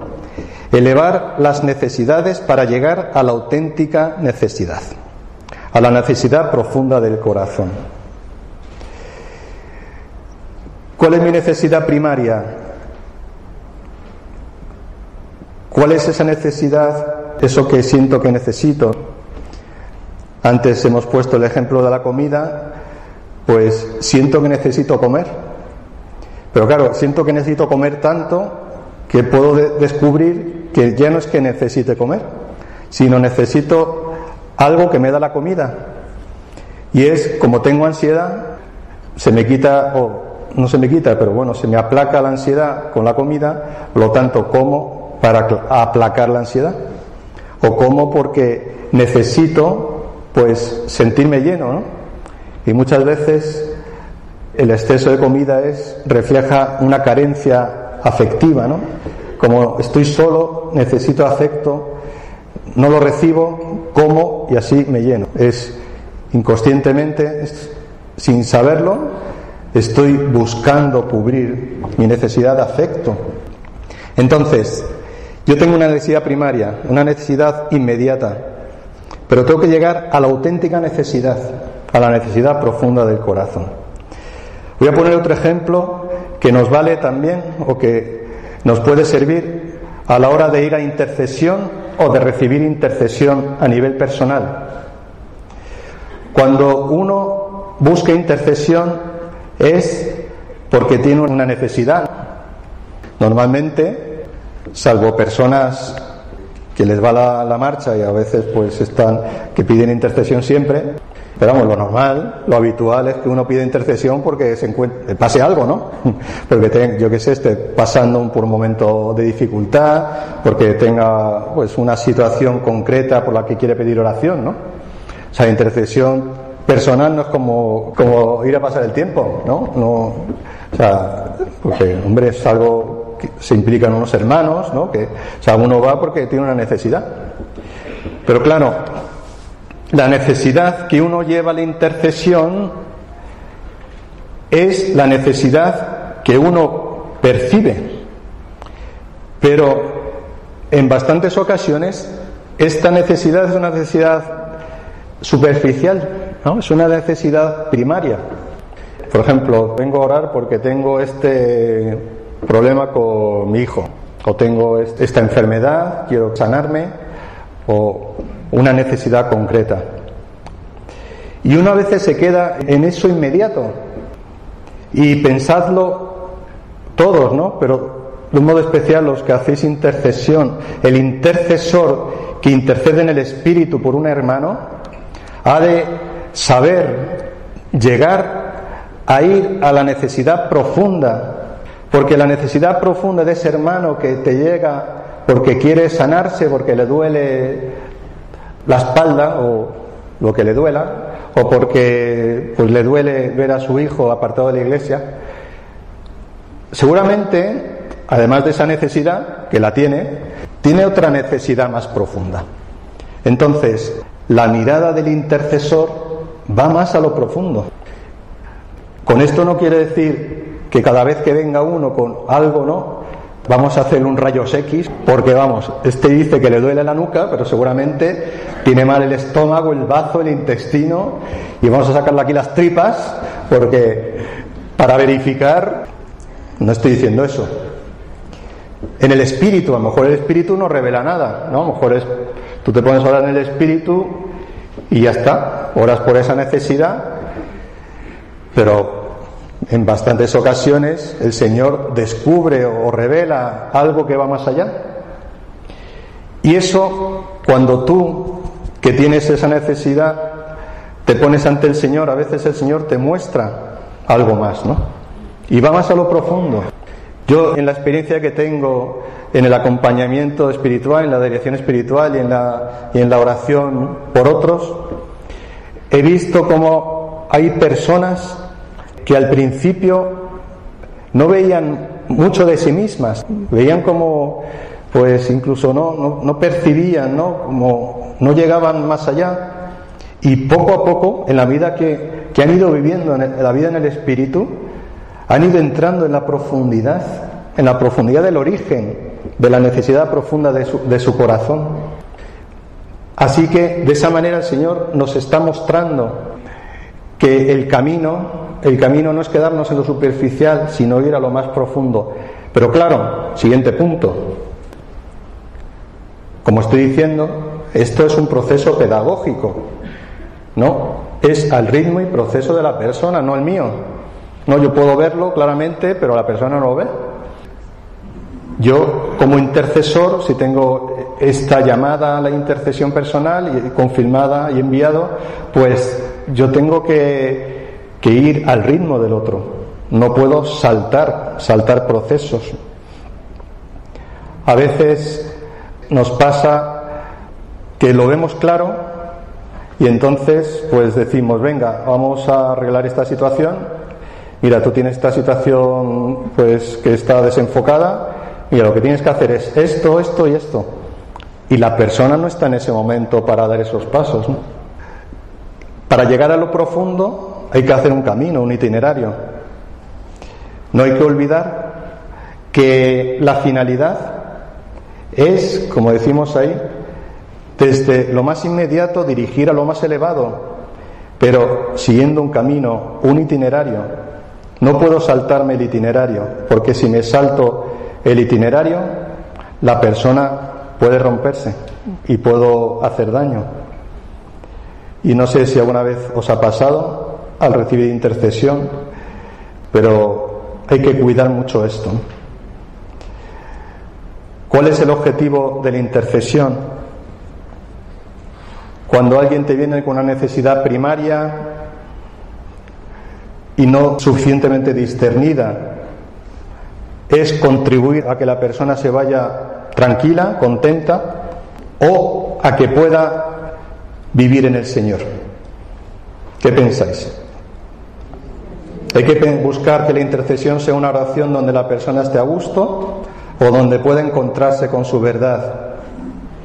A: elevar las necesidades para llegar a la auténtica necesidad, a la necesidad profunda del corazón. ¿Cuál es mi necesidad primaria? ¿Cuál es esa necesidad, eso que siento que necesito? Antes hemos puesto el ejemplo de la comida, pues siento que necesito comer. Pero claro, siento que necesito comer tanto que puedo descubrir que ya no es que necesite comer, sino necesito algo que me da la comida. Y es, como tengo ansiedad, se me quita, o no se me quita, pero bueno, se me aplaca la ansiedad con la comida, por lo tanto como para aplacar la ansiedad, o como porque necesito pues sentirme lleno, ¿no? Y muchas veces el exceso de comida refleja una carencia afectiva, ¿no? Como estoy solo, necesito afecto, no lo recibo, como y así me lleno. Es inconscientemente, sin saberlo, estoy buscando cubrir mi necesidad de afecto. Entonces, yo tengo una necesidad primaria, una necesidad inmediata, pero tengo que llegar a la auténtica necesidad, a la necesidad profunda del corazón. Voy a poner otro ejemplo que nos vale también, o que nos puede servir a la hora de ir a intercesión o de recibir intercesión a nivel personal. Cuando uno busca intercesión es porque tiene una necesidad. Normalmente, salvo personas que les va la marcha y a veces pues que piden intercesión siempre, pero vamos, lo normal, lo habitual es que uno pide intercesión porque pase algo, ¿no? Porque yo que sé, esté pasando por un momento de dificultad, porque tenga pues una situación concreta por la que quiere pedir oración, ¿no? O sea, intercesión personal no es como ir a pasar el tiempo, ¿no? O sea, porque, hombre, es algo que se implican unos hermanos, ¿no? O sea, uno va porque tiene una necesidad. Pero claro, la necesidad que uno lleva a la intercesión es la necesidad que uno percibe. Pero en bastantes ocasiones esta necesidad es una necesidad superficial, ¿no? Es una necesidad primaria. Por ejemplo, vengo a orar porque tengo este problema con mi hijo, o tengo esta enfermedad, quiero sanarme, o una necesidad concreta. Y uno a veces se queda en eso inmediato. Y pensadlo todos, ¿no? Pero de un modo especial los que hacéis intercesión. El intercesor que intercede en el Espíritu por un hermano ha de saber llegar a ir a la necesidad profunda, porque la necesidad profunda de ese hermano que te llega porque quiere sanarse, porque le duele la espalda o lo que le duela, o porque pues le duele ver a su hijo apartado de la iglesia, seguramente, además de esa necesidad que la tiene otra necesidad más profunda. Entonces, la mirada del intercesor va más a lo profundo. Con esto no quiere decir que cada vez que venga uno con algo, no, vamos a hacer un rayos X, porque vamos, dice que le duele la nuca, pero seguramente tiene mal el estómago, el bazo, el intestino, y vamos a sacarle aquí las tripas, porque para verificar, no estoy diciendo eso. En el espíritu, a lo mejor el espíritu no revela nada, ¿no? A lo mejor tú te pones a orar en el espíritu y ya está, oras por esa necesidad, pero en bastantes ocasiones el Señor descubre o revela algo que va más allá. Y eso, cuando tú, que tienes esa necesidad, te pones ante el Señor, a veces el Señor te muestra algo más, ¿no? Y va más a lo profundo. Yo, en la experiencia que tengo en el acompañamiento espiritual, en la dirección espiritual y en la oración por otros, he visto cómo hay personas que al principio no veían mucho de sí mismas, veían como, pues incluso no percibían, ¿no? Como no llegaban más allá, y poco a poco, en la vida que han ido viviendo, en la vida en el espíritu, han ido entrando en la profundidad del origen, de la necesidad profunda de su corazón. Así que de esa manera el Señor nos está mostrando que el camino no es quedarnos en lo superficial, sino ir a lo más profundo. Pero claro, siguiente punto. Como estoy diciendo, esto es un proceso pedagógico, ¿no? Es al ritmo y proceso de la persona, no el mío. No, yo puedo verlo claramente, pero la persona no lo ve. Yo, como intercesor, si tengo esta llamada a la intercesión personal y confirmada y enviado, pues yo tengo que ir al ritmo del otro. No puedo saltar procesos. A veces nos pasa que lo vemos claro Y entonces pues decimos, venga, vamos a arreglar esta situación. Mira, tú tienes esta situación pues que está desenfocada. Mira, lo que tienes que hacer es esto, esto y esto. Y la persona no está en ese momento para dar esos pasos, ¿no? Para llegar a lo profundo hay que hacer un camino, un itinerario. No hay que olvidar que la finalidad es, como decimos ahí, desde lo más inmediato dirigir a lo más elevado, pero siguiendo un camino, un itinerario. No puedo saltarme el itinerario, porque si me salto el itinerario, la persona puede romperse y puedo hacer daño. Y no sé si alguna vez os ha pasado al recibir intercesión, pero hay que cuidar mucho esto. ¿Cuál es el objetivo de la intercesión? Cuando alguien te viene con una necesidad primaria y no suficientemente discernida, es contribuir a que la persona se vaya tranquila, contenta, o a que pueda vivir en el Señor. ¿Qué pensáis? Hay que buscar que la intercesión sea una oración donde la persona esté a gusto o donde pueda encontrarse con su verdad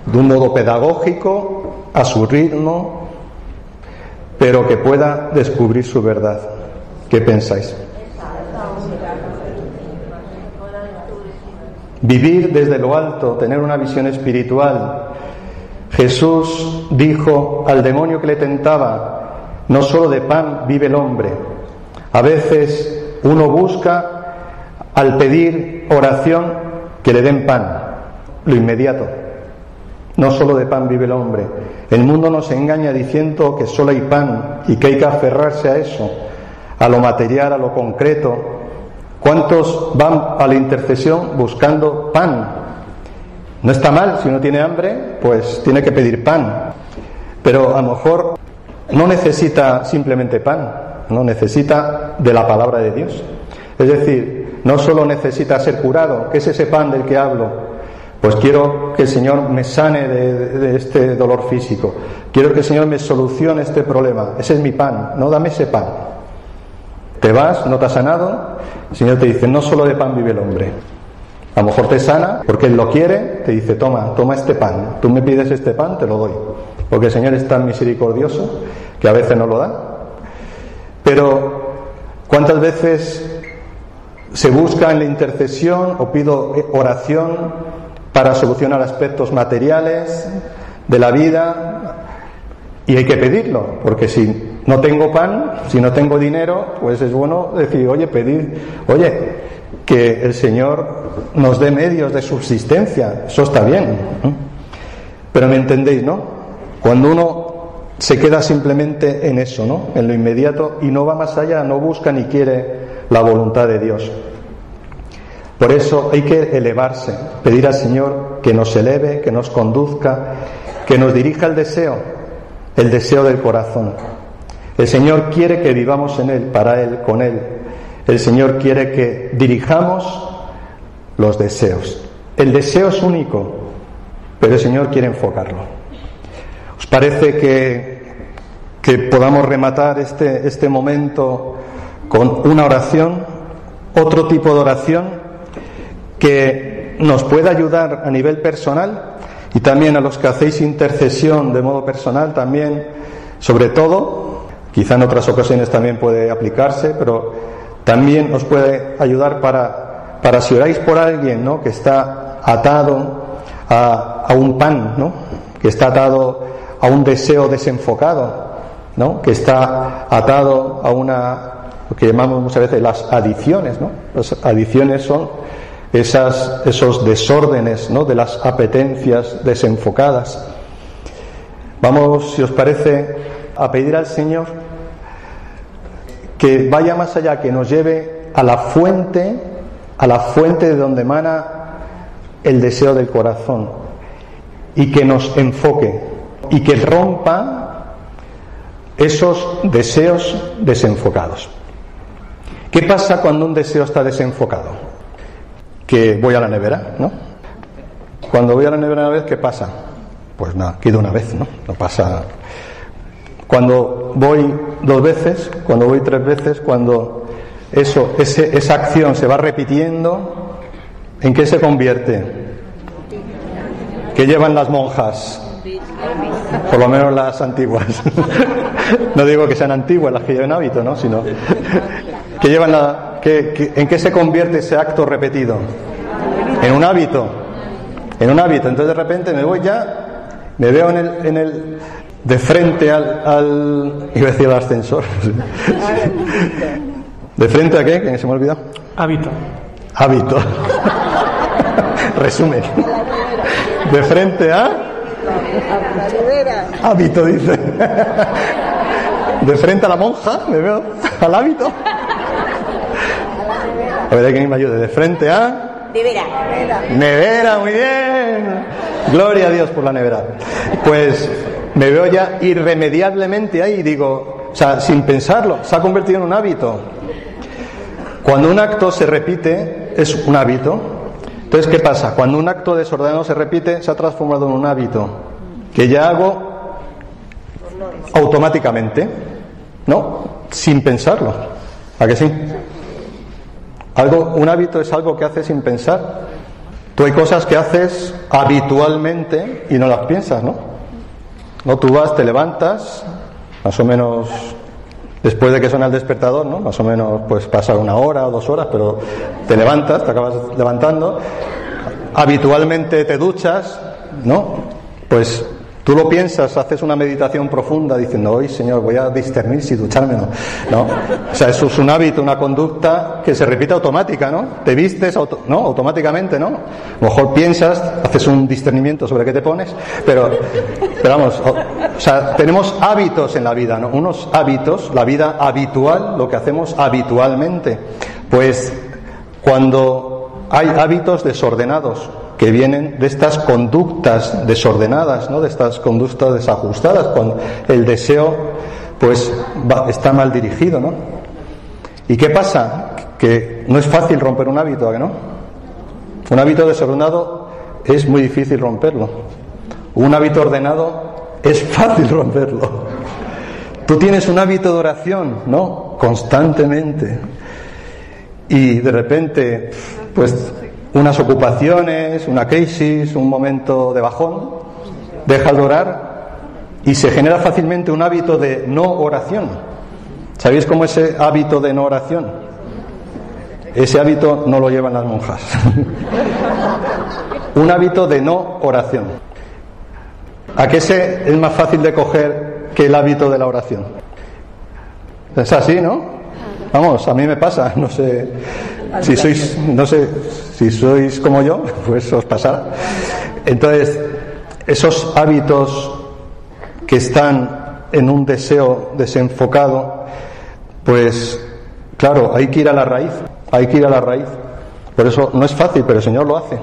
A: de un modo pedagógico, a su ritmo, pero que pueda descubrir su verdad. ¿Qué pensáis? Vivir desde lo alto, tener una visión espiritual. Jesús dijo al demonio que le tentaba, no solo de pan vive el hombre. A veces uno busca, al pedir oración, que le den pan, lo inmediato. No solo de pan vive el hombre. El mundo nos engaña diciendo que solo hay pan y que hay que aferrarse a eso, a lo material, a lo concreto. ¿Cuántos van a la intercesión buscando pan? No está mal, si uno tiene hambre, pues tiene que pedir pan. Pero a lo mejor no necesita simplemente pan, no necesita de la palabra de Dios. Es decir, no solo necesita ser curado, ¿qué es ese pan del que hablo? Pues quiero que el Señor me sane de este dolor físico, quiero que el Señor me solucione este problema, ese es mi pan, no, dame ese pan. Te vas, no te ha sanado, el Señor te dice, no solo de pan vive el hombre. A lo mejor te sana porque Él lo quiere, te dice, toma este pan, tú me pides este pan, te lo doy, porque el Señor es tan misericordioso que a veces no lo da. Pero ¿cuántas veces se busca en la intercesión o pido oración para solucionar aspectos materiales de la vida? Y hay que pedirlo, porque si no tengo pan, si no tengo dinero, pues es bueno decir, que el Señor nos dé medios de subsistencia, eso está bien, ¿no? Pero me entendéis, ¿no? Cuando uno se queda simplemente en eso, ¿no? En lo inmediato, y no va más allá, no busca ni quiere la voluntad de Dios. Por eso hay que elevarse, pedir al Señor que nos eleve, que nos conduzca, que nos dirija el deseo del corazón. El Señor quiere que vivamos en Él, para Él, con Él. El Señor quiere que dirijamos los deseos. El deseo es único, pero el Señor quiere enfocarlo. ¿Os parece que podamos rematar este momento con una oración, otro tipo de oración que nos pueda ayudar a nivel personal y también a los que hacéis intercesión de modo personal también, sobre todo, quizá en otras ocasiones también puede aplicarse, pero también os puede ayudar para si oráis por alguien, ¿no?, que está atado a un pan, ¿no?, que está atado a un deseo desenfocado, ¿no?, que está atado a lo que llamamos muchas veces las adicciones, ¿no? Las adicciones son esos desórdenes, ¿no?, de las apetencias desenfocadas. Vamos, si os parece, a pedir al Señor que vaya más allá, que nos lleve a la fuente de donde emana el deseo del corazón, y que nos enfoque y que rompa esos deseos desenfocados. ¿Qué pasa cuando un deseo está desenfocado? Que voy a la nevera, ¿no? Cuando voy a la nevera una vez, ¿qué pasa? Pues nada, quedo una vez, ¿no? No pasa. Cuando voy 2 veces, cuando voy 3 veces, cuando esa acción se va repitiendo, ¿en qué se convierte? ¿Qué llevan las monjas? Por lo menos las antiguas. No digo que sean antiguas las que lleven hábito, ¿no? Sino que llevan ¿en qué se convierte ese acto repetido? En un hábito. En un hábito. Entonces de repente me veo de frente al iba a decir al ascensor. ¿De frente a qué? ¿Que se me ha olvidado?
B: Hábito.
A: Resumen. De frente a hábito, dice. De frente a la monja, me veo al hábito. A ver, hay que me ayude. De frente a nevera, muy bien. Gloria a Dios por la nevera. Pues me veo ya irremediablemente ahí y digo, o sea, sin pensarlo, se ha convertido en un hábito. Cuando un acto se repite, es un hábito. Entonces, ¿qué pasa? Cuando un acto desordenado se repite, se ha transformado en un hábito que ya hago automáticamente, ¿no? Sin pensarlo. ¿A que sí? Un hábito es algo que haces sin pensar. Tú hay cosas que haces habitualmente y no las piensas, ¿no? No, tú vas, te levantas, más o menos después de que suena el despertador, ¿no? Más o menos pues pasa 1 hora o 2 horas, pero te levantas, te acabas levantando. Habitualmente te duchas, ¿no? Pues tú lo piensas, haces una meditación profunda diciendo, hoy Señor, voy a discernir si ducharme o no. O sea, eso es un hábito, una conducta que se repite automática, ¿no? Te vistes automáticamente, ¿no? A lo mejor piensas, haces un discernimiento sobre qué te pones, pero vamos, o sea, tenemos hábitos en la vida, ¿no? Unos hábitos, la vida habitual, lo que hacemos habitualmente. Pues cuando hay hábitos desordenados, que vienen de estas conductas desordenadas, ¿no? De estas conductas desajustadas, cuando el deseo pues está mal dirigido, ¿no? ¿Y qué pasa? Que no es fácil romper un hábito, ¿a que no? Un hábito desordenado es muy difícil romperlo. Un hábito ordenado es fácil romperlo. Tú tienes un hábito de oración, ¿no? Constantemente. Y de repente, pues unas ocupaciones, una crisis, un momento de bajón, dejas de orar y se genera fácilmente un hábito de no oración. ¿Sabéis cómo es ese hábito de no oración? Ese hábito no lo llevan las monjas. Un hábito de no oración. ¿A qué es más fácil de coger que el hábito de la oración? Es así, ¿no? Vamos, a mí me pasa, no sé si sois como yo, pues os pasará. Entonces, esos hábitos que están en un deseo desenfocado, pues claro, hay que ir a la raíz. Por eso no es fácil, pero el Señor lo hace.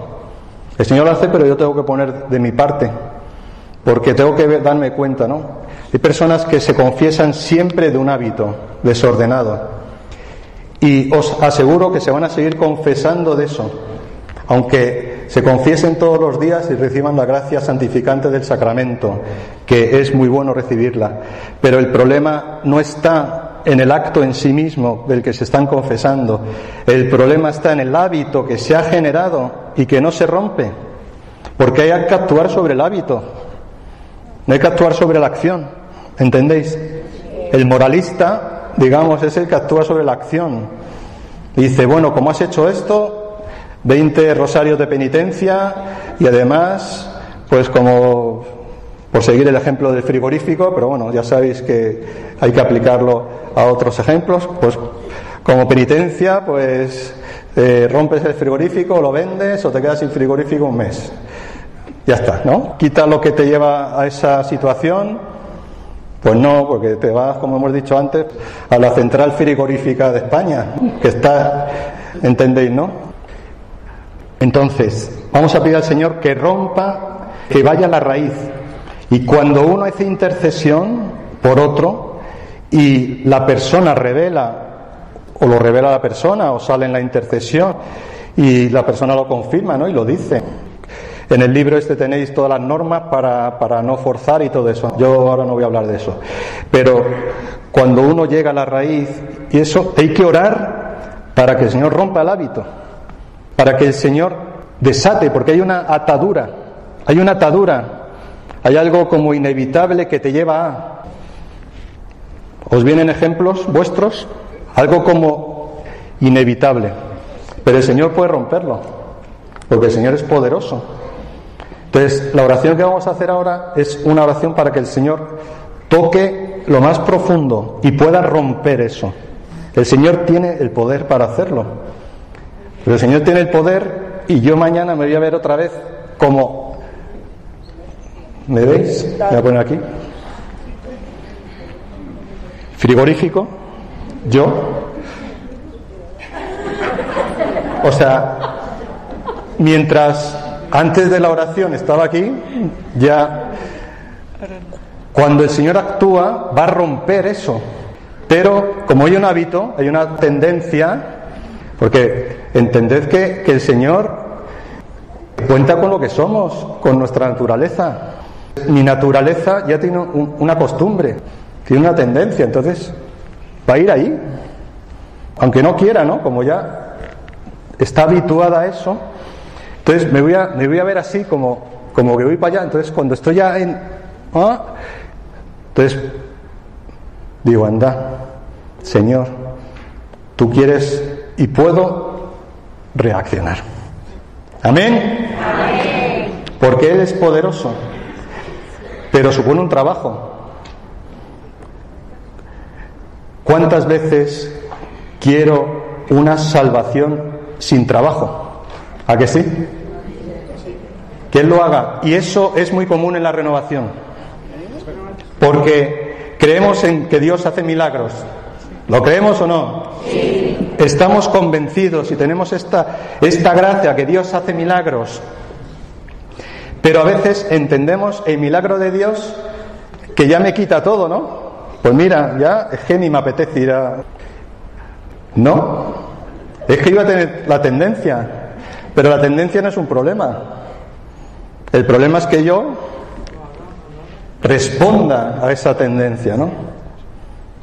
A: El Señor lo hace, pero yo tengo que poner de mi parte, porque tengo que darme cuenta, ¿no? Hay personas que se confiesan siempre de un hábito desordenado. Y os aseguro que se van a seguir confesando de eso, aunque se confiesen todos los días y reciban la gracia santificante del sacramento, que es muy bueno recibirla. Pero el problema no está en el acto en sí mismo del que se están confesando. El problema está en el hábito que se ha generado y que no se rompe, porque hay que actuar sobre el hábito, no hay que actuar sobre la acción. ¿Entendéis? El moralista, digamos, es el que actúa sobre la acción. Y dice, bueno, como has hecho esto, 20 rosarios de penitencia y además, pues como, por seguir el ejemplo del frigorífico, pero bueno, ya sabéis que hay que aplicarlo a otros ejemplos, pues como penitencia, pues rompes el frigorífico, lo vendes o te quedas sin frigorífico un mes. Ya está, ¿no? Quita lo que te lleva a esa situación. Pues no, porque te vas, como hemos dicho antes, a la central frigorífica de España, que está, ¿entendéis, no? Entonces, vamos a pedir al Señor que rompa, que vaya a la raíz. Y cuando uno hace intercesión por otro y la persona revela, o lo revela la persona, o sale en la intercesión y la persona lo confirma, ¿no? Y lo dice. En el libro este tenéis todas las normas para no forzar y todo eso. Yo ahora no voy a hablar de eso. Pero cuando uno llega a la raíz, y eso, hay que orar para que el Señor rompa el hábito, para que el Señor desate, porque hay una atadura, hay algo como inevitable que te lleva a... ¿Os vienen ejemplos vuestros? Algo como inevitable. Pero el Señor puede romperlo, porque el Señor es poderoso. Entonces, la oración que vamos a hacer ahora es una oración para que el Señor toque lo más profundo y pueda romper eso. El Señor tiene el poder para hacerlo. Pero el Señor tiene el poder y yo mañana me voy a ver otra vez como... ¿Me veis? Me voy a poner aquí. Frigorífico. Yo. O sea, mientras antes de la oración estaba aquí, ya cuando el Señor actúa va a romper eso. Pero como hay un hábito, hay una tendencia, porque entended que el Señor cuenta con lo que somos, con nuestra naturaleza. Mi naturaleza ya tiene una costumbre, tiene una tendencia, entonces va a ir ahí, aunque no quiera, ¿no? Como ya está habituada a eso, entonces me voy a ver así como que voy para allá. Entonces cuando estoy ya en... entonces digo, anda, Señor, tú quieres y puedo reaccionar. Amén. Amén. Porque Él es poderoso, pero supone un trabajo. ¿Cuántas veces quiero una salvación sin trabajo? ¿A que sí? Que Él lo haga. Y eso es muy común en la renovación, porque creemos en que Dios hace milagros. ¿Lo creemos o no? Sí. Estamos convencidos y tenemos esta gracia que Dios hace milagros, pero a veces entendemos el milagro de Dios que ya me quita todo, ¿no? Pues mira, ya es que ni me apetece ir a... No, es que iba a tener la tendencia, pero la tendencia no es un problema. El problema es que yo responda a esa tendencia, ¿no?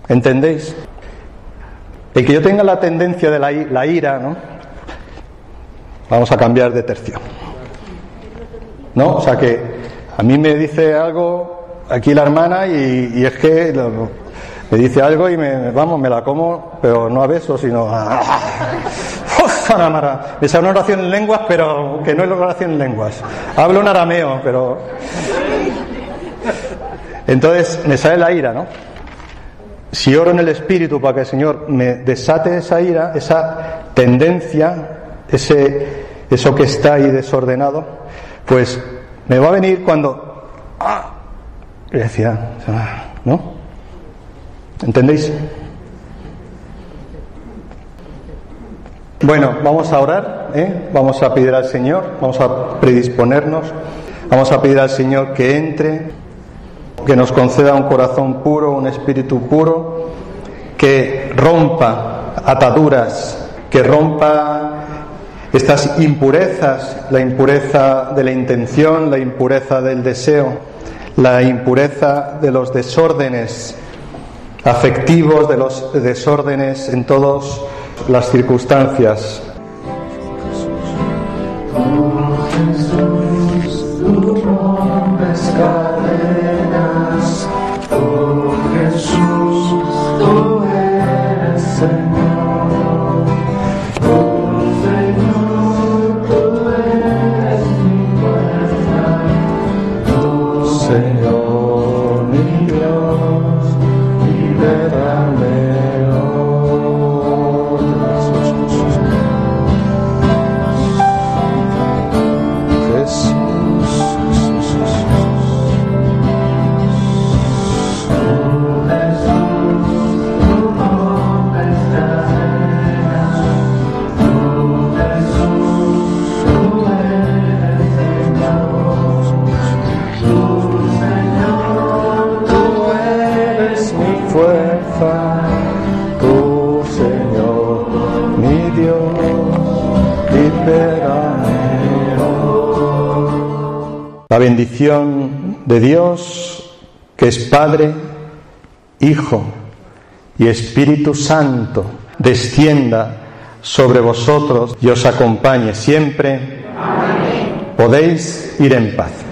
A: ¿Entendéis? El que yo tenga la tendencia de la ira, ¿no? Vamos a cambiar de tercio, ¿no? O sea que a mí me dice algo aquí la hermana y es que me dice algo y me la como, pero no a besos, sino a... Me sale una oración en lenguas, pero que no es una oración en lenguas. Hablo en arameo, pero... Entonces me sale la ira, ¿no? Si oro en el Espíritu para que el Señor me desate esa ira, esa tendencia, eso que está ahí desordenado, pues me va a venir cuando... Y decía, ¿no? ¿Entendéis? Bueno, vamos a orar, vamos a pedir al Señor, vamos a predisponernos, vamos a pedir al Señor que entre, que nos conceda un corazón puro, un espíritu puro, que rompa ataduras, que rompa estas impurezas, la impureza de la intención, la impureza del deseo, la impureza de los desórdenes afectivos, de los desórdenes en todas las circunstancias.
B: Jesús, tú rompes cadenas. Oh Jesús, tú eres Señor. Oh Señor, tú eres mi fuerza. Oh Señor, mi Dios, libérame.
A: La bendición de Dios, que es Padre, Hijo y Espíritu Santo, descienda sobre vosotros y os acompañe siempre. Amén. Podéis ir en paz.